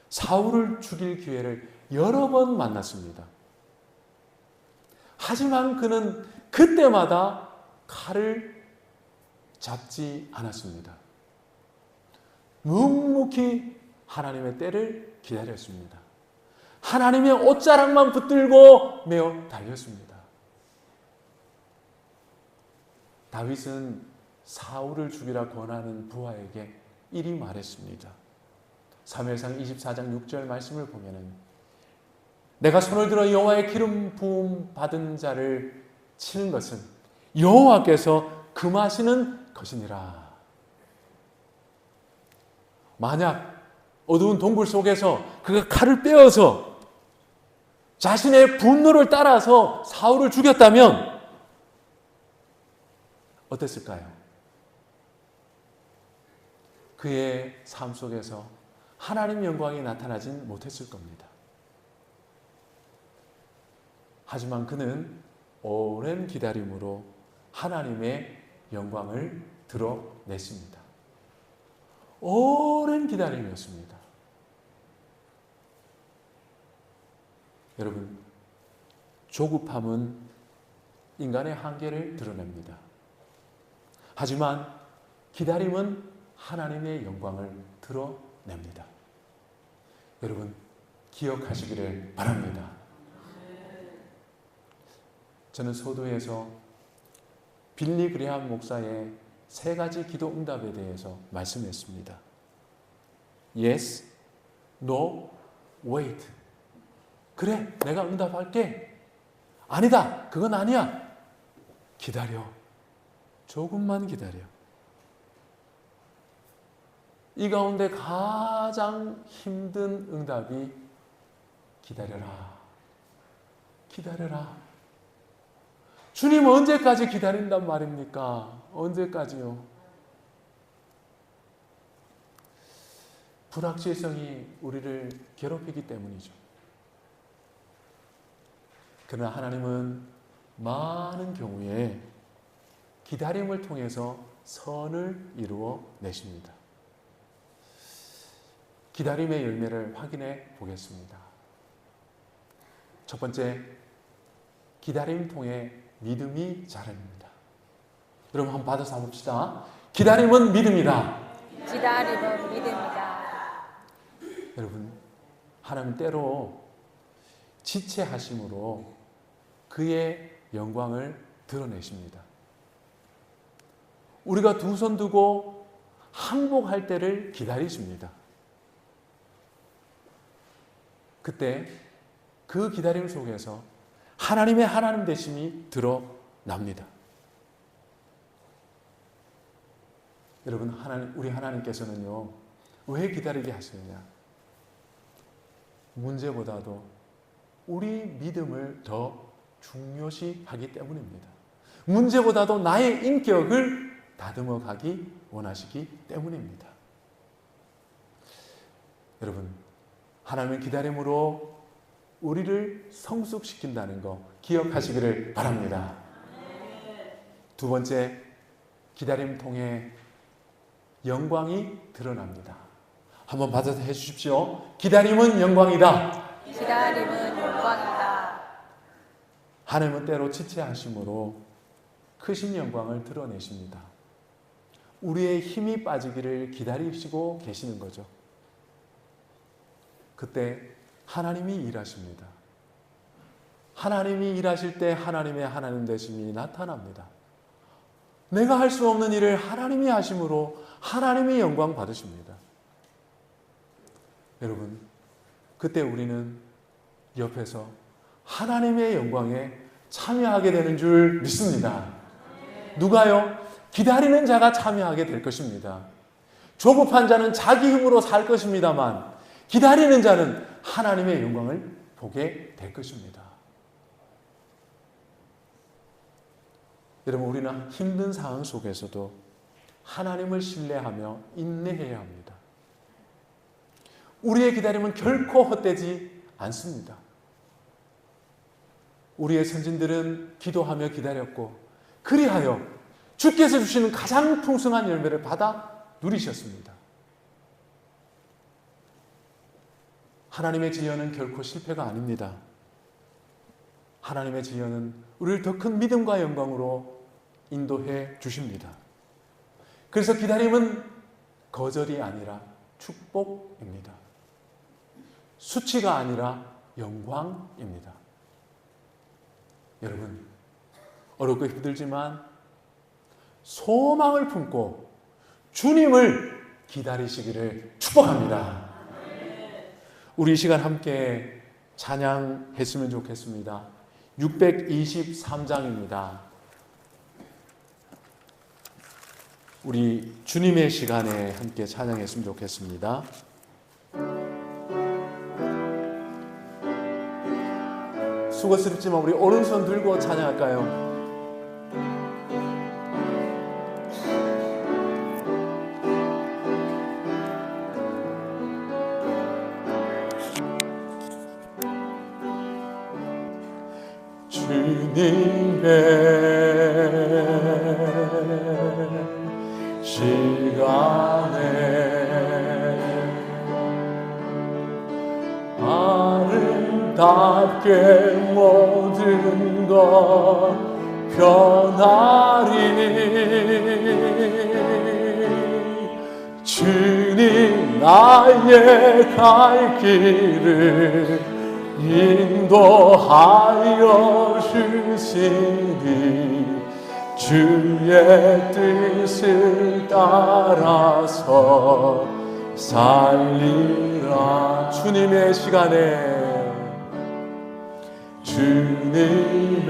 사울을 죽일 기회를 여러 번 만났습니다. 하지만 그는 그때마다 칼을 잡지 않았습니다. 묵묵히 하나님의 때를 기다렸습니다. 하나님의 옷자락만 붙들고 메어 달렸습니다. 다윗은 사울을 죽이라 권하는 부하에게 이리 말했습니다. 사무엘상 24장 6절 말씀을 보면은 내가 손을 들어 여호와의 기름 부음 받은 자를 치는 것은 여호와께서 금하시는 것이니라. 만약 어두운 동굴 속에서 그가 칼을 빼어서 자신의 분노를 따라서 사울을 죽였다면 어땠을까요? 그의 삶 속에서 하나님 영광이 나타나진 못했을 겁니다. 하지만 그는 오랜 기다림으로 하나님의 영광을 드러냈습니다. 오랜 기다림이었습니다. 여러분, 조급함은 인간의 한계를 드러냅니다. 하지만 기다림은 하나님의 영광을 드러냅니다. 여러분, 기억하시기를 바랍니다. 저는 소도에서 빌리 그레함 목사의 3가지 기도 응답에 대해서 말씀했습니다. Yes, No, Wait. 그래, 내가 응답할게. 아니다, 그건 아니야. 기다려. 조금만 기다려. 이 가운데 가장 힘든 응답이 기다려라. 기다려라. 주님 언제까지 기다린단 말입니까? 언제까지요? 불확실성이 우리를 괴롭히기 때문이죠. 그러나 하나님은 많은 경우에 기다림을 통해서 선을 이루어 내십니다. 기다림의 열매를 확인해 보겠습니다. 첫 번째, 기다림 통해 믿음이 자랍니다. 여러분 한번 받아서 한번 봅시다. 기다림은 믿음이다. 기다림은 믿음이다. 여러분, 하나님 때로 지체하심으로 그의 영광을 드러내십니다. 우리가 두 손 두고 항복할 때를 기다리십니다. 그때 그 기다림 속에서 하나님의 하나님 되심이 드러납니다. 여러분, 우리 하나님께서는요, 왜 기다리게 하시느냐? 문제보다도 우리 믿음을 더 중요시 하기 때문입니다. 문제보다도 나의 인격을 다듬어 가기 원하시기 때문입니다. 여러분, 하나님의 기다림으로 우리를 성숙시킨다는 거 기억하시기를 바랍니다. 두 번째, 기다림 통해 영광이 드러납니다. 한번 받아서 해주십시오. 기다림은 영광이다. 기다림은 영광이다. 하나님은 때로 지체하심으로 크신 영광을 드러내십니다. 우리의 힘이 빠지기를 기다리시고 계시는 거죠. 그때 하나님이 일하십니다. 하나님이 일하실 때 하나님의 하나님 되심이 나타납니다. 내가 할 수 없는 일을 하나님이 하심으로 하나님이 영광 받으십니다. 여러분, 그때 우리는 옆에서 하나님의 영광에 참여하게 되는 줄 믿습니다. 누가요? 기다리는 자가 참여하게 될 것입니다. 조급한 자는 자기 힘으로 살 것입니다만 기다리는 자는 하나님의 영광을 보게 될 것입니다. 여러분, 우리는 힘든 상황 속에서도 하나님을 신뢰하며 인내해야 합니다. 우리의 기다림은 결코 헛되지 않습니다. 우리의 선진들은 기도하며 기다렸고 그리하여 주께서 주시는 가장 풍성한 열매를 받아 누리셨습니다. 하나님의 지혜는 결코 실패가 아닙니다. 하나님의 지혜는 우리를 더 큰 믿음과 영광으로 인도해 주십니다. 그래서 기다림은 거절이 아니라 축복입니다. 수치가 아니라 영광입니다. 여러분, 어렵고 힘들지만 소망을 품고 주님을 기다리시기를 축복합니다. 우리 이 시간 함께 찬양했으면 좋겠습니다. 623장입니다. 우리 주님의 시간에 함께 찬양했으면 좋겠습니다. 수고스럽지만 우리 오른손 들고 찬양할까요? 주님의 시간에 아름답게 모든 것 변하리. 주님 나의 갈 길을 인도하여 주시니 주의 뜻을 따라서 살리라. 주님의 시간에, 주님의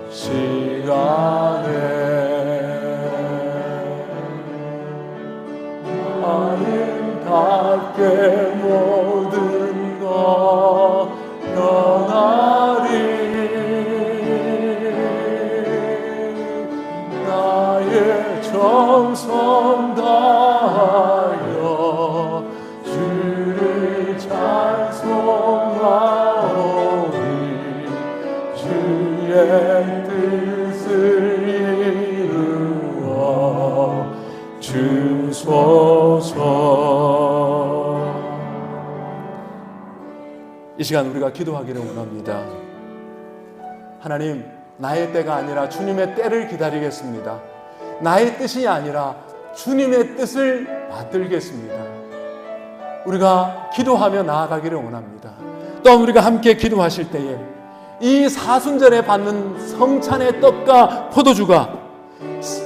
시간에 아름답게 모든 것 변하리. 나의 정성 다하여 주를 찬송하오니 주의 뜻을 이루어 주소서. 이 시간 우리가 기도하기를 원합니다. 하나님, 나의 때가 아니라 주님의 때를 기다리겠습니다. 나의 뜻이 아니라 주님의 뜻을 받들겠습니다. 우리가 기도하며 나아가기를 원합니다. 또 우리가 함께 기도하실 때에 이 사순절에 받는 성찬의 떡과 포도주가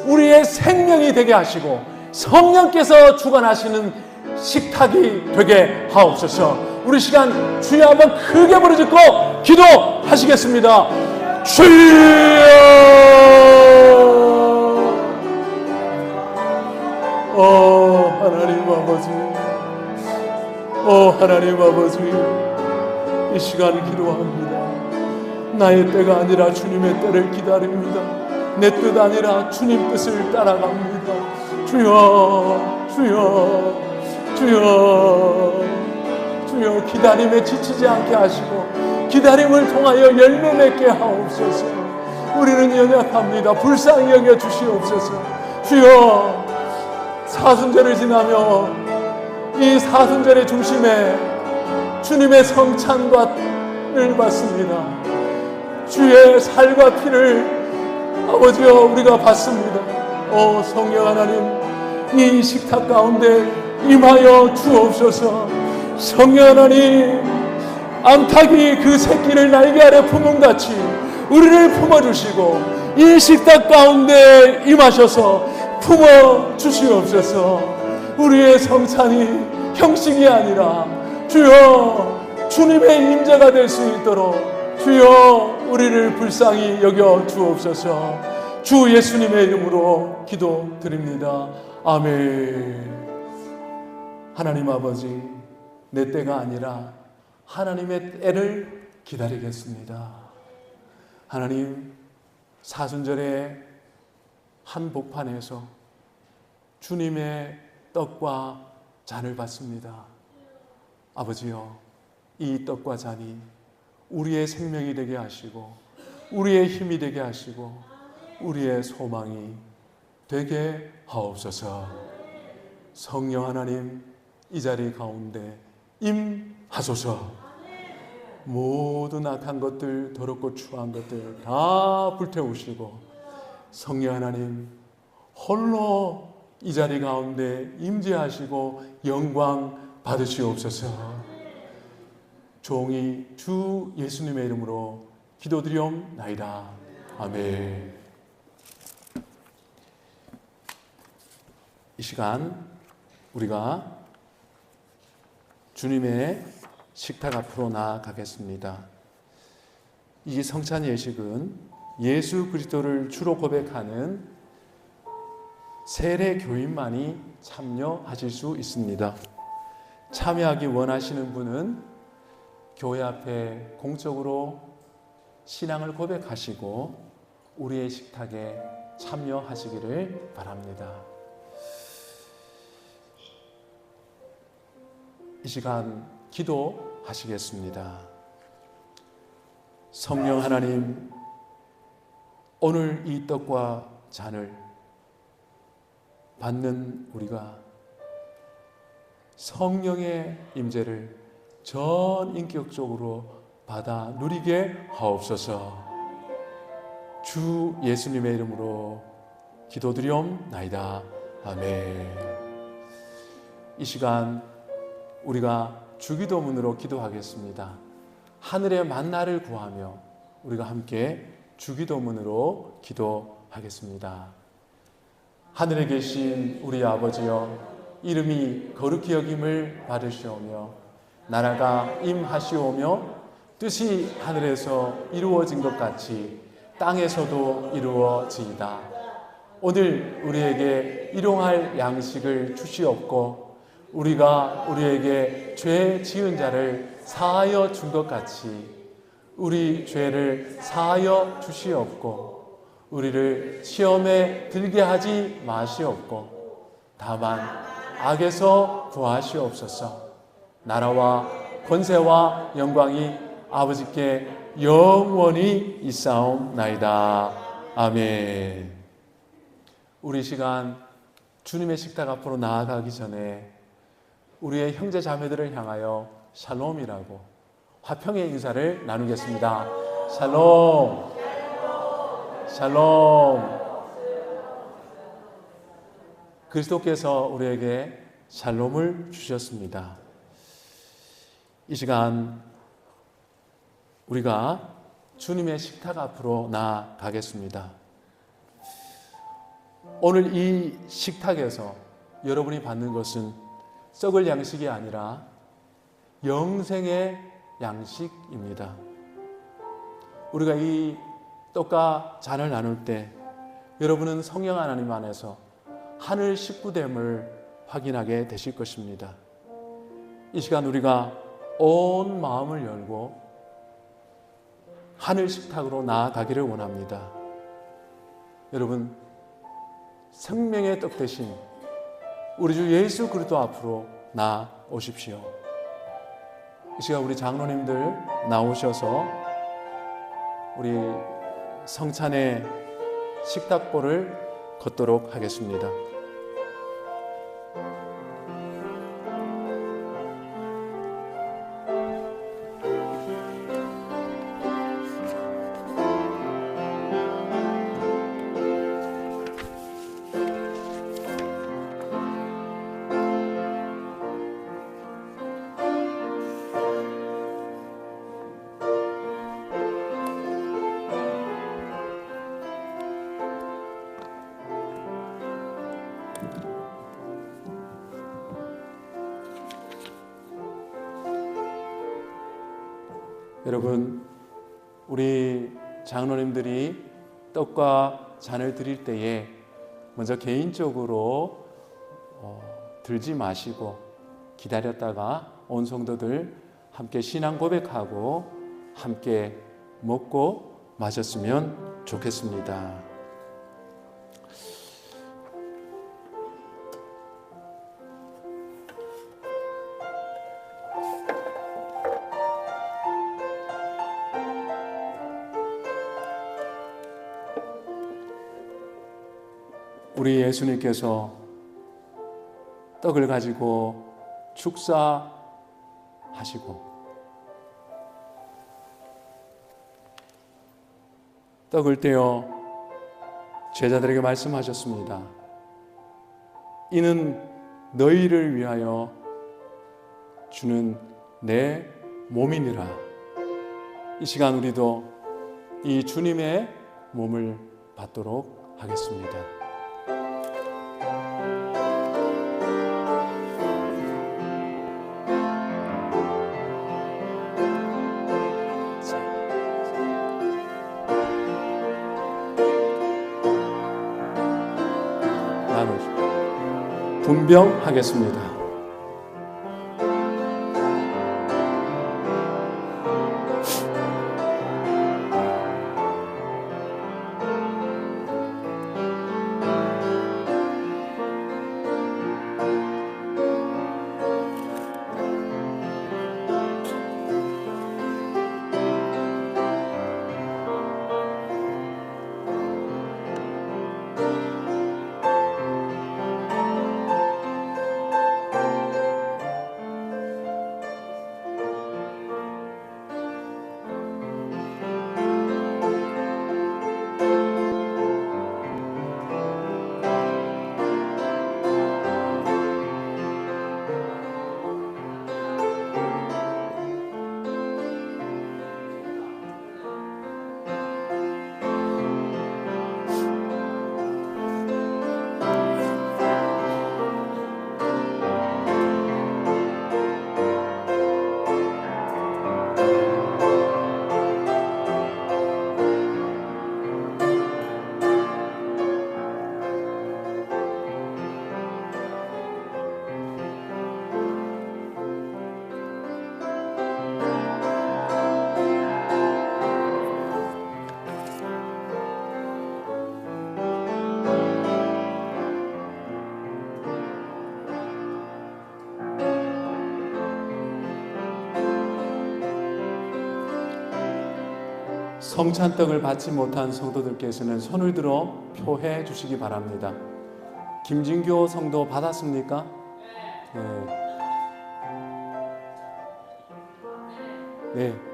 우리의 생명이 되게 하시고 성령께서 주관하시는 식탁이 되게 하옵소서. 우리 시간 주여 한번 크게 부르짖고 기도하시겠습니다. 주여! 하나님 아버지, 하나님 아버지, 이 시간 기도합니다. 나의 때가 아니라 주님의 때를 기다립니다. 내 뜻 아니라 주님 뜻을 따라갑니다. 주여, 주여, 주여, 주여, 기다림에 지치지 않게 하시고 기다림을 통하여 열매 맺게 하옵소서. 우리는 연약합니다. 불쌍히 여겨 주시옵소서. 주여, 사순절을 지나며 이 사순절의 중심에 주님의 성찬과를 받습니다. 주의 살과 피를 아버지여 우리가 받습니다. 성령 하나님, 이 식탁 가운데 임하여 주옵소서. 성령 하나님, 암탉이 그 새끼를 날개 아래 품음같이 우리를 품어주시고 이 식탁 가운데 임하셔서 품어주시옵소서. 우리의 성찬이 형식이 아니라 주여 주님의 임재가 될 수 있도록 주여 우리를 불쌍히 여겨 주옵소서. 주 예수님의 이름으로 기도드립니다. 아멘. 하나님 아버지, 내 때가 아니라 하나님의 때를 기다리겠습니다. 하나님, 사순절의 한 복판에서 주님의 떡과 잔을 받습니다. 아버지여, 이 떡과 잔이 우리의 생명이 되게 하시고 우리의 힘이 되게 하시고 우리의 소망이 되게 하옵소서. 성령 하나님, 이 자리 가운데 임하소서. 모든 악한 것들, 더럽고 추한 것들 다 불태우시고 성령 하나님 홀로 이 자리 가운데 임재하시고 영광 받으시옵소서. 종이 주 예수님의 이름으로 기도드리옵나이다. 아멘. 이 시간 우리가 주님의 식탁 앞으로 나아가겠습니다. 이 성찬 예식은 예수 그리스도를 주로 고백하는 세례 교인만이 참여하실 수 있습니다. 참여하기 원하시는 분은 교회 앞에 공적으로 신앙을 고백하시고 우리의 식탁에 참여하시기를 바랍니다. 이 시간 기도하시겠습니다. 성령 하나님, 오늘 이 떡과 잔을 받는 우리가 성령의 임재를 전 인격적으로 받아 누리게 하옵소서. 주 예수님의 이름으로 기도드리옵나이다. 아멘. 이 시간 우리가 주기도문으로 기도하겠습니다. 하늘의 만나를 구하며 우리가 함께 주기도문으로 기도하겠습니다. 하늘에 계신 우리 아버지여, 이름이 거룩히 여김을 받으시오며 나라가 임하시오며 뜻이 하늘에서 이루어진 것 같이 땅에서도 이루어지이다. 오늘 우리에게 일용할 양식을 주시옵고 우리가 우리에게 죄 지은 자를 사하여 준 것 같이 우리 죄를 사하여 주시옵고 우리를 시험에 들게 하지 마시옵고 다만 악에서 구하시옵소서. 나라와 권세와 영광이 아버지께 영원히 있사옵나이다. 아멘. 우리 시간 주님의 식탁 앞으로 나아가기 전에 우리의 형제 자매들을 향하여 샬롬이라고 화평의 인사를 나누겠습니다. 샬롬, 샬롬. 그리스도께서 우리에게 샬롬을 주셨습니다. 이 시간 우리가 주님의 식탁 앞으로 나아가겠습니다. 오늘 이 식탁에서 여러분이 받는 것은 썩을 양식이 아니라 영생의 양식입니다. 우리가 이 떡과 잔을 나눌 때 여러분은 성령 하나님 안에서 하늘 식구됨을 확인하게 되실 것입니다. 이 시간 우리가 온 마음을 열고 하늘 식탁으로 나아가기를 원합니다. 여러분, 생명의 떡 대신 우리 주 예수 그리스도 앞으로 나오십시오. 이 시간 우리 장로님들 나오셔서 우리 성찬의 식탁보를 걷도록 하겠습니다. 여러분, 우리 장로님들이 떡과 잔을 드릴 때에 먼저 개인적으로 들지 마시고 기다렸다가 온 성도들 함께 신앙 고백하고 함께 먹고 마셨으면 좋겠습니다. 우리 예수님께서 떡을 가지고 축사하시고 떡을 떼어 제자들에게 말씀하셨습니다. 이는 너희를 위하여 주는 내 몸이니라. 이 시간 우리도 이 주님의 몸을 받도록 하겠습니다. 분병하겠습니다. 성찬떡을 받지 못한 성도들께서는 손을 들어 표해 주시기 바랍니다. 김진교 성도 받았습니까? 네. 네.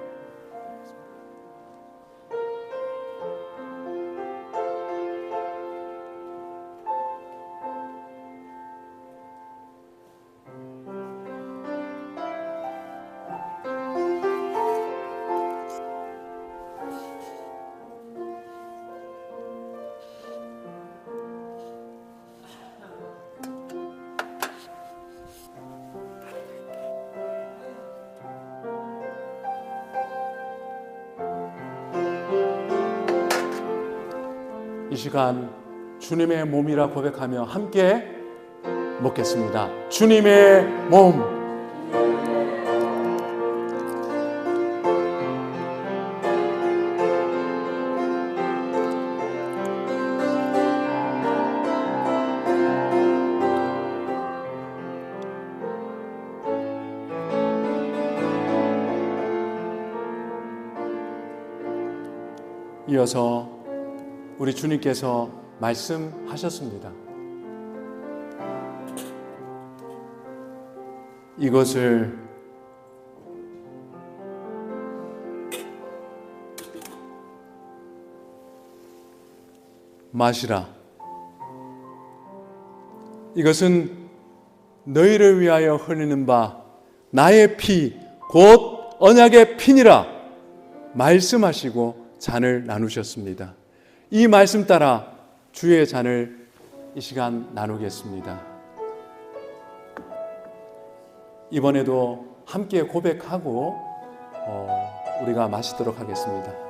이 시간 주님의 몸이라 고백하며 함께 먹겠습니다. 주님의 몸. 이어서 우리 주님께서 말씀하셨습니다. 이것을 마시라. 이것은 너희를 위하여 흘리는 바 나의 피, 곧 언약의 피니라 말씀하시고 잔을 나누셨습니다. 이 말씀 따라 주의 잔을 이 시간 나누겠습니다. 이번에도 함께 고백하고 우리가 마시도록 하겠습니다.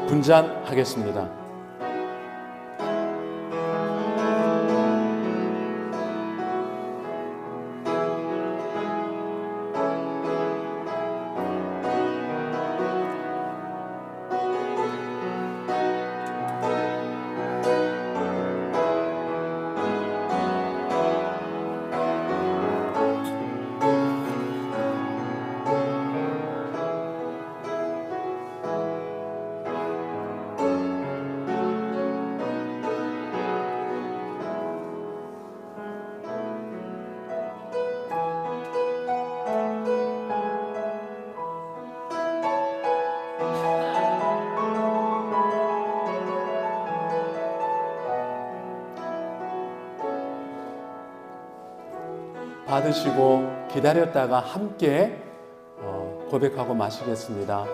분잔하겠습니다. 받으시고 기다렸다가 함께 고백하고 마시겠습니다.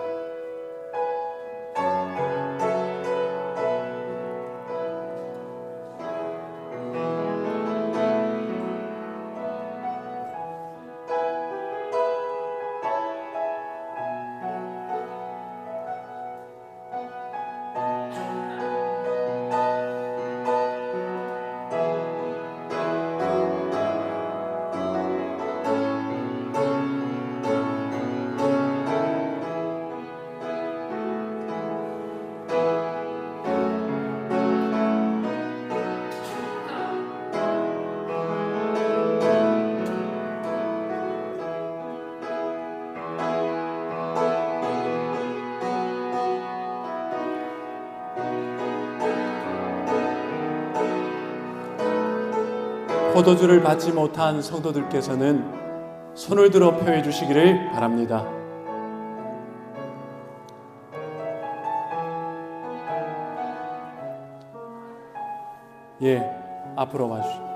포도주를 받지 못한 성도들께서는 손을 들어 표해 주시기를 바랍니다. 예, 앞으로 와주시죠.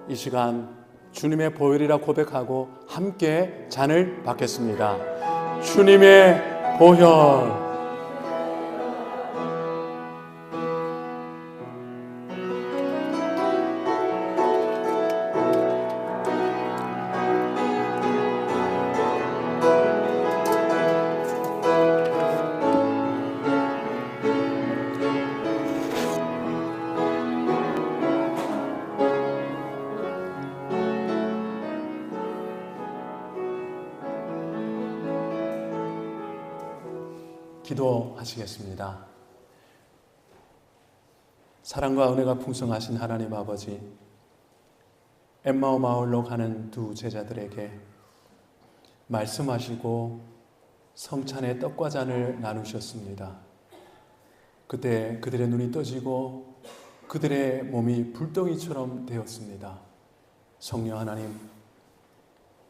이 시간 주님의 보혈이라 고백하고 함께 잔을 받겠습니다. 주님의 보혈. 기도하시겠습니다. 사랑과 은혜가 풍성하신 하나님 아버지, 엠마오 마을로 가는 두 제자들에게 말씀하시고 성찬의 떡과 잔을 나누셨습니다. 그때 그들의 눈이 떠지고 그들의 몸이 불덩이처럼 되었습니다. 성령 하나님,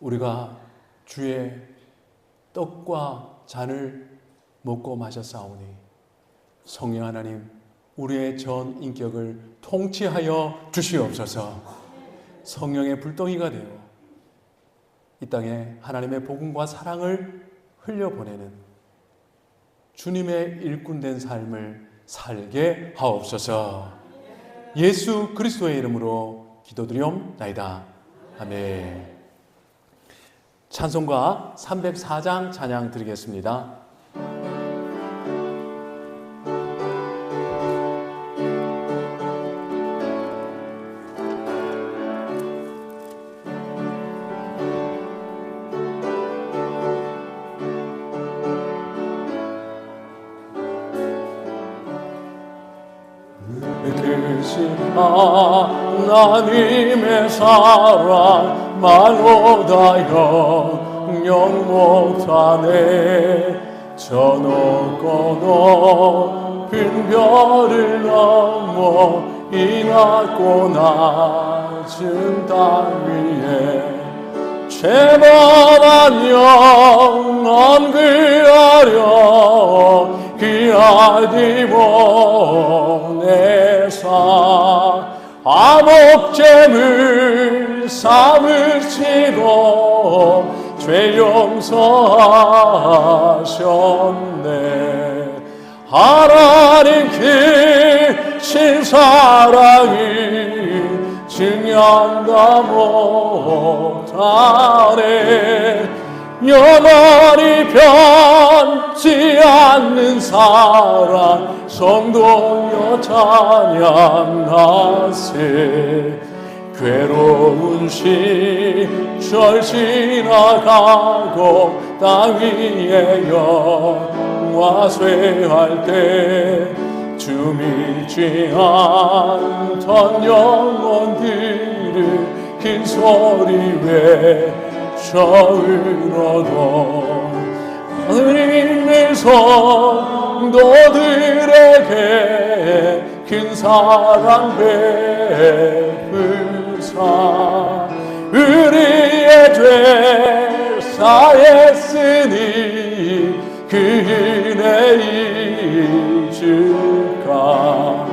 우리가 주의 떡과 잔을 먹고 마셨사오니 성령 하나님, 우리의 전 인격을 통치하여 주시옵소서. 성령의 불덩이가 되어 이 땅에 하나님의 복음과 사랑을 흘려보내는 주님의 일꾼된 삶을 살게 하옵소서. 예수 그리스도의 이름으로 기도드리옵나이다. 아멘. 찬송가 304장 찬양 드리겠습니다. 하나님의 사랑 말로다 영영 못하네. 저 높고 높은 별을 넘어 이 낮고 낮은 땅 위에 죄만한 영혼 그하려 그 아들 보내사 아목잼을 삼으시고 죄 용서하셨네. 하나님 크신 사랑이 증명다 못하네. 영원히 변치 않는 사랑 성도여 찬양하세. 괴로운 시절 지나가고 땅 위에 영화 쇠할 때 주 믿지 않던 영혼들을 긴 소리 외쳐으로도 하느님의 성도들에게 큰 사랑 베푸사 우리의 죄 사했으니 그 은혜 잊을까.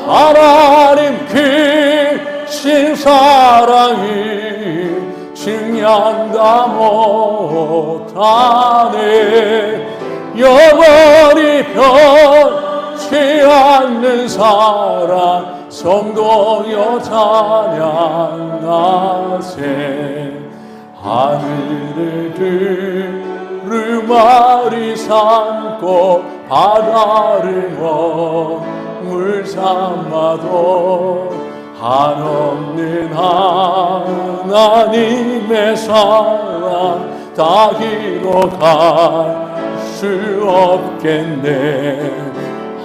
하나님 크신 사랑이 증량다 못하네. 영원히 변치 않는 사랑 성도여 찬양하세. 하늘을 두루마리 삼고 바다를 먹물 삼아도 한없는 하나님의 사랑 다 기록할 수 없겠네.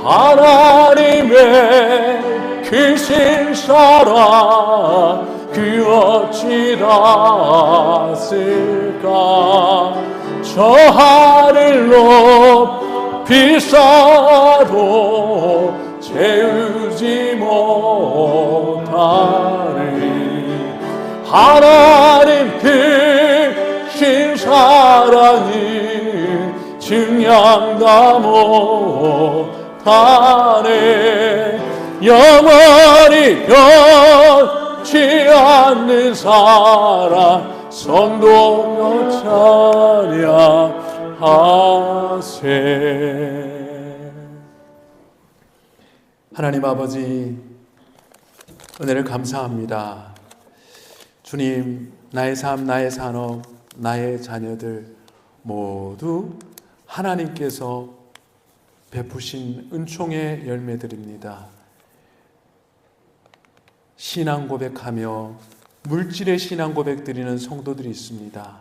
하나님의 크신 사랑 그 어찌 닿았을까. 저 하늘 높이 쌓아도 채우지 못하리. 하나님 크신 사랑이 증량다 못하네. 영원히 변치 변치 않는 사랑 성도여 찬양하세. 하나님 아버지, 은혜를 감사합니다. 주님, 나의 삶, 나의 산업, 나의 자녀들 모두 하나님께서 베푸신 은총의 열매들입니다. 신앙 고백하며 물질의 신앙 고백 드리는 성도들이 있습니다.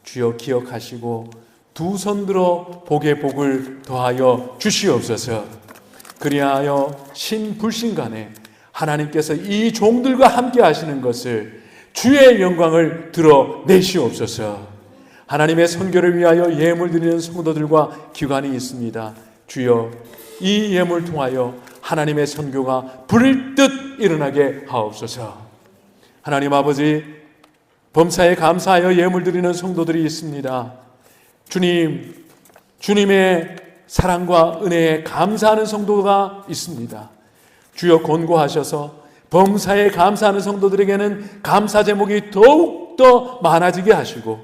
주여 기억하시고 두 손 들어 복에 복을 더하여 주시옵소서. 그리하여 신불신간에 하나님께서 이 종들과 함께 하시는 것을 주의 영광을 드러내시옵소서. 하나님의 선교를 위하여 예물 드리는 성도들과 기관이 있습니다. 주여 이 예물 통하여 하나님의 선교가 불일 듯 일어나게 하옵소서. 하나님 아버지, 범사에 감사하여 예물 드리는 성도들이 있습니다. 주님, 주님의 사랑과 은혜에 감사하는 성도가 있습니다. 주여 권고하셔서 범사에 감사하는 성도들에게는 감사 제목이 더욱더 많아지게 하시고,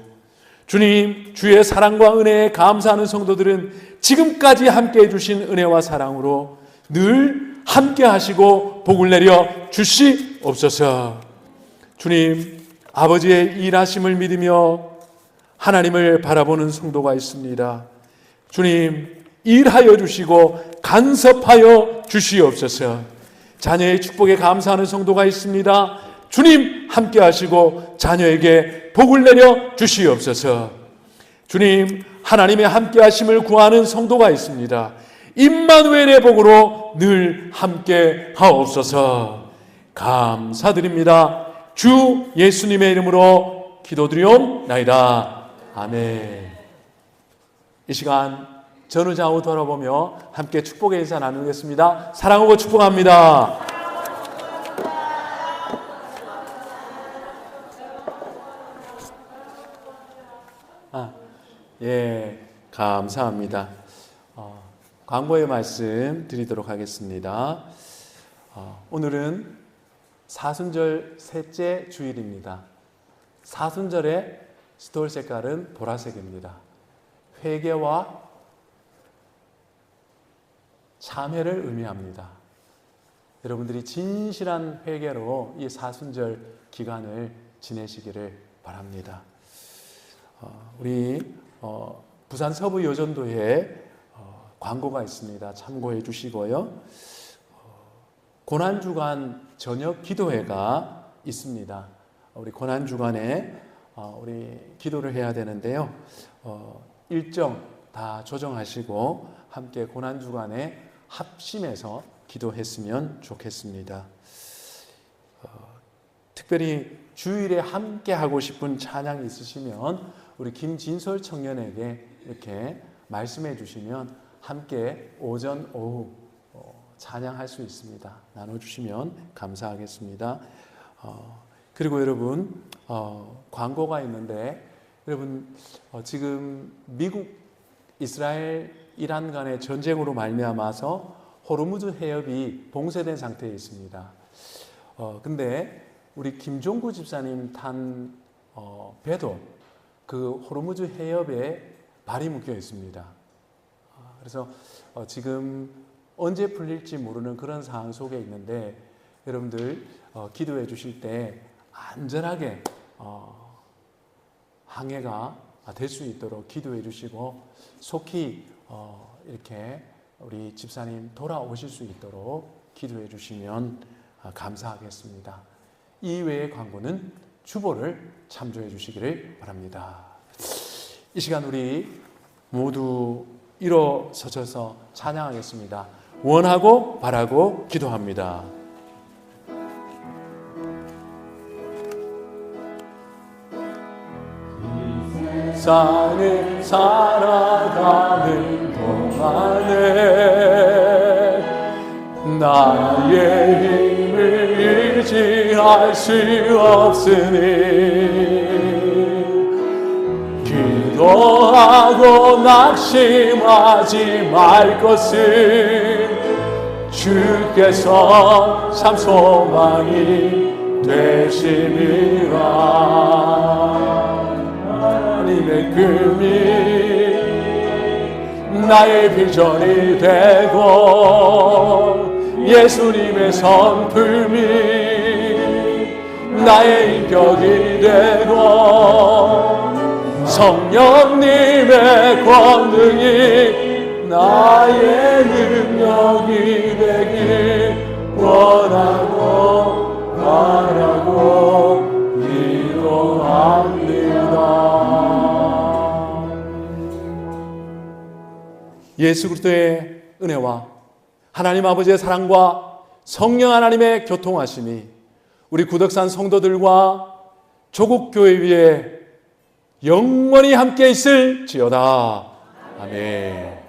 주님, 주의 사랑과 은혜에 감사하는 성도들은 지금까지 함께 해주신 은혜와 사랑으로 늘 함께 하시고 복을 내려 주시옵소서. 주님, 아버지의 일하심을 믿으며 하나님을 바라보는 성도가 있습니다. 주님, 일하여 주시고 간섭하여 주시옵소서. 자녀의 축복에 감사하는 성도가 있습니다. 주님, 함께 하시고 자녀에게 복을 내려 주시옵소서. 주님, 하나님의 함께 하심을 구하는 성도가 있습니다. 임마누엘의 복으로 늘 함께 하옵소서. 감사드립니다. 주 예수님의 이름으로 기도드리옵나이다. 아멘. 이 시간 전후좌우 돌아보며 함께 축복의 인사 나누겠습니다. 사랑하고 축복합니다. 감사합니다. 광고의 말씀 드리도록 하겠습니다. 오늘은 사순절 셋째 주일입니다. 사순절의 스톨 색깔은 보라색입니다. 회개와 참회를 의미합니다. 여러분들이 진실한 회개로 이 사순절 기간을 지내시기를 바랍니다. 우리 부산 서부 요전도에 광고가 있습니다. 참고해 주시고요. 고난주간 저녁 기도회가 있습니다. 우리 고난주간에 우리 기도를 해야 되는데요. 일정 다 조정하시고 함께 고난주간에 합심해서 기도했으면 좋겠습니다. 특별히 주일에 함께 하고 싶은 찬양이 있으시면 우리 김진솔 청년에게 이렇게 말씀해 주시면 함께 오전 오후 찬양할 수 있습니다. 나눠주시면 감사하겠습니다. 그리고 여러분, 광고가 있는데 여러분, 지금 미국, 이스라엘, 이란 간의 전쟁으로 말미암아서 호르무즈 해협이 봉쇄된 상태에 있습니다. 근데 우리 김종구 집사님 탄 배도 그 호르무즈 해협에 발이 묶여 있습니다. 그래서 지금 언제 풀릴지 모르는 그런 상황 속에 있는데 여러분들 기도해 주실 때 안전하게 항해가 될 수 있도록 기도해 주시고 속히 이렇게 우리 집사님 돌아오실 수 있도록 기도해 주시면 감사하겠습니다. 이외의 광고는 주보를 참조해 주시기를 바랍니다. 이 시간 우리 모두 일어서셔서 찬양하겠습니다. 원하고 바라고 기도합니다. 세상을 살아가는 동안에 나의 힘을 의지할 수 없으니 기도하고 낙심하지 말 것을 주께서 참 소망이 되심이라. 하나님의 금이 나의 비전이 되고 예수님의 성품이 나의 인격이 되고 성령님의 권능이 나의 능력이 되길 원하고 바라고 기도합니다. 예수 그리스도의 은혜와 하나님 아버지의 사랑과 성령 하나님의 교통하심이 우리 구덕산 성도들과 조국교회 위에 영원히 함께 있을지어다. 아멘.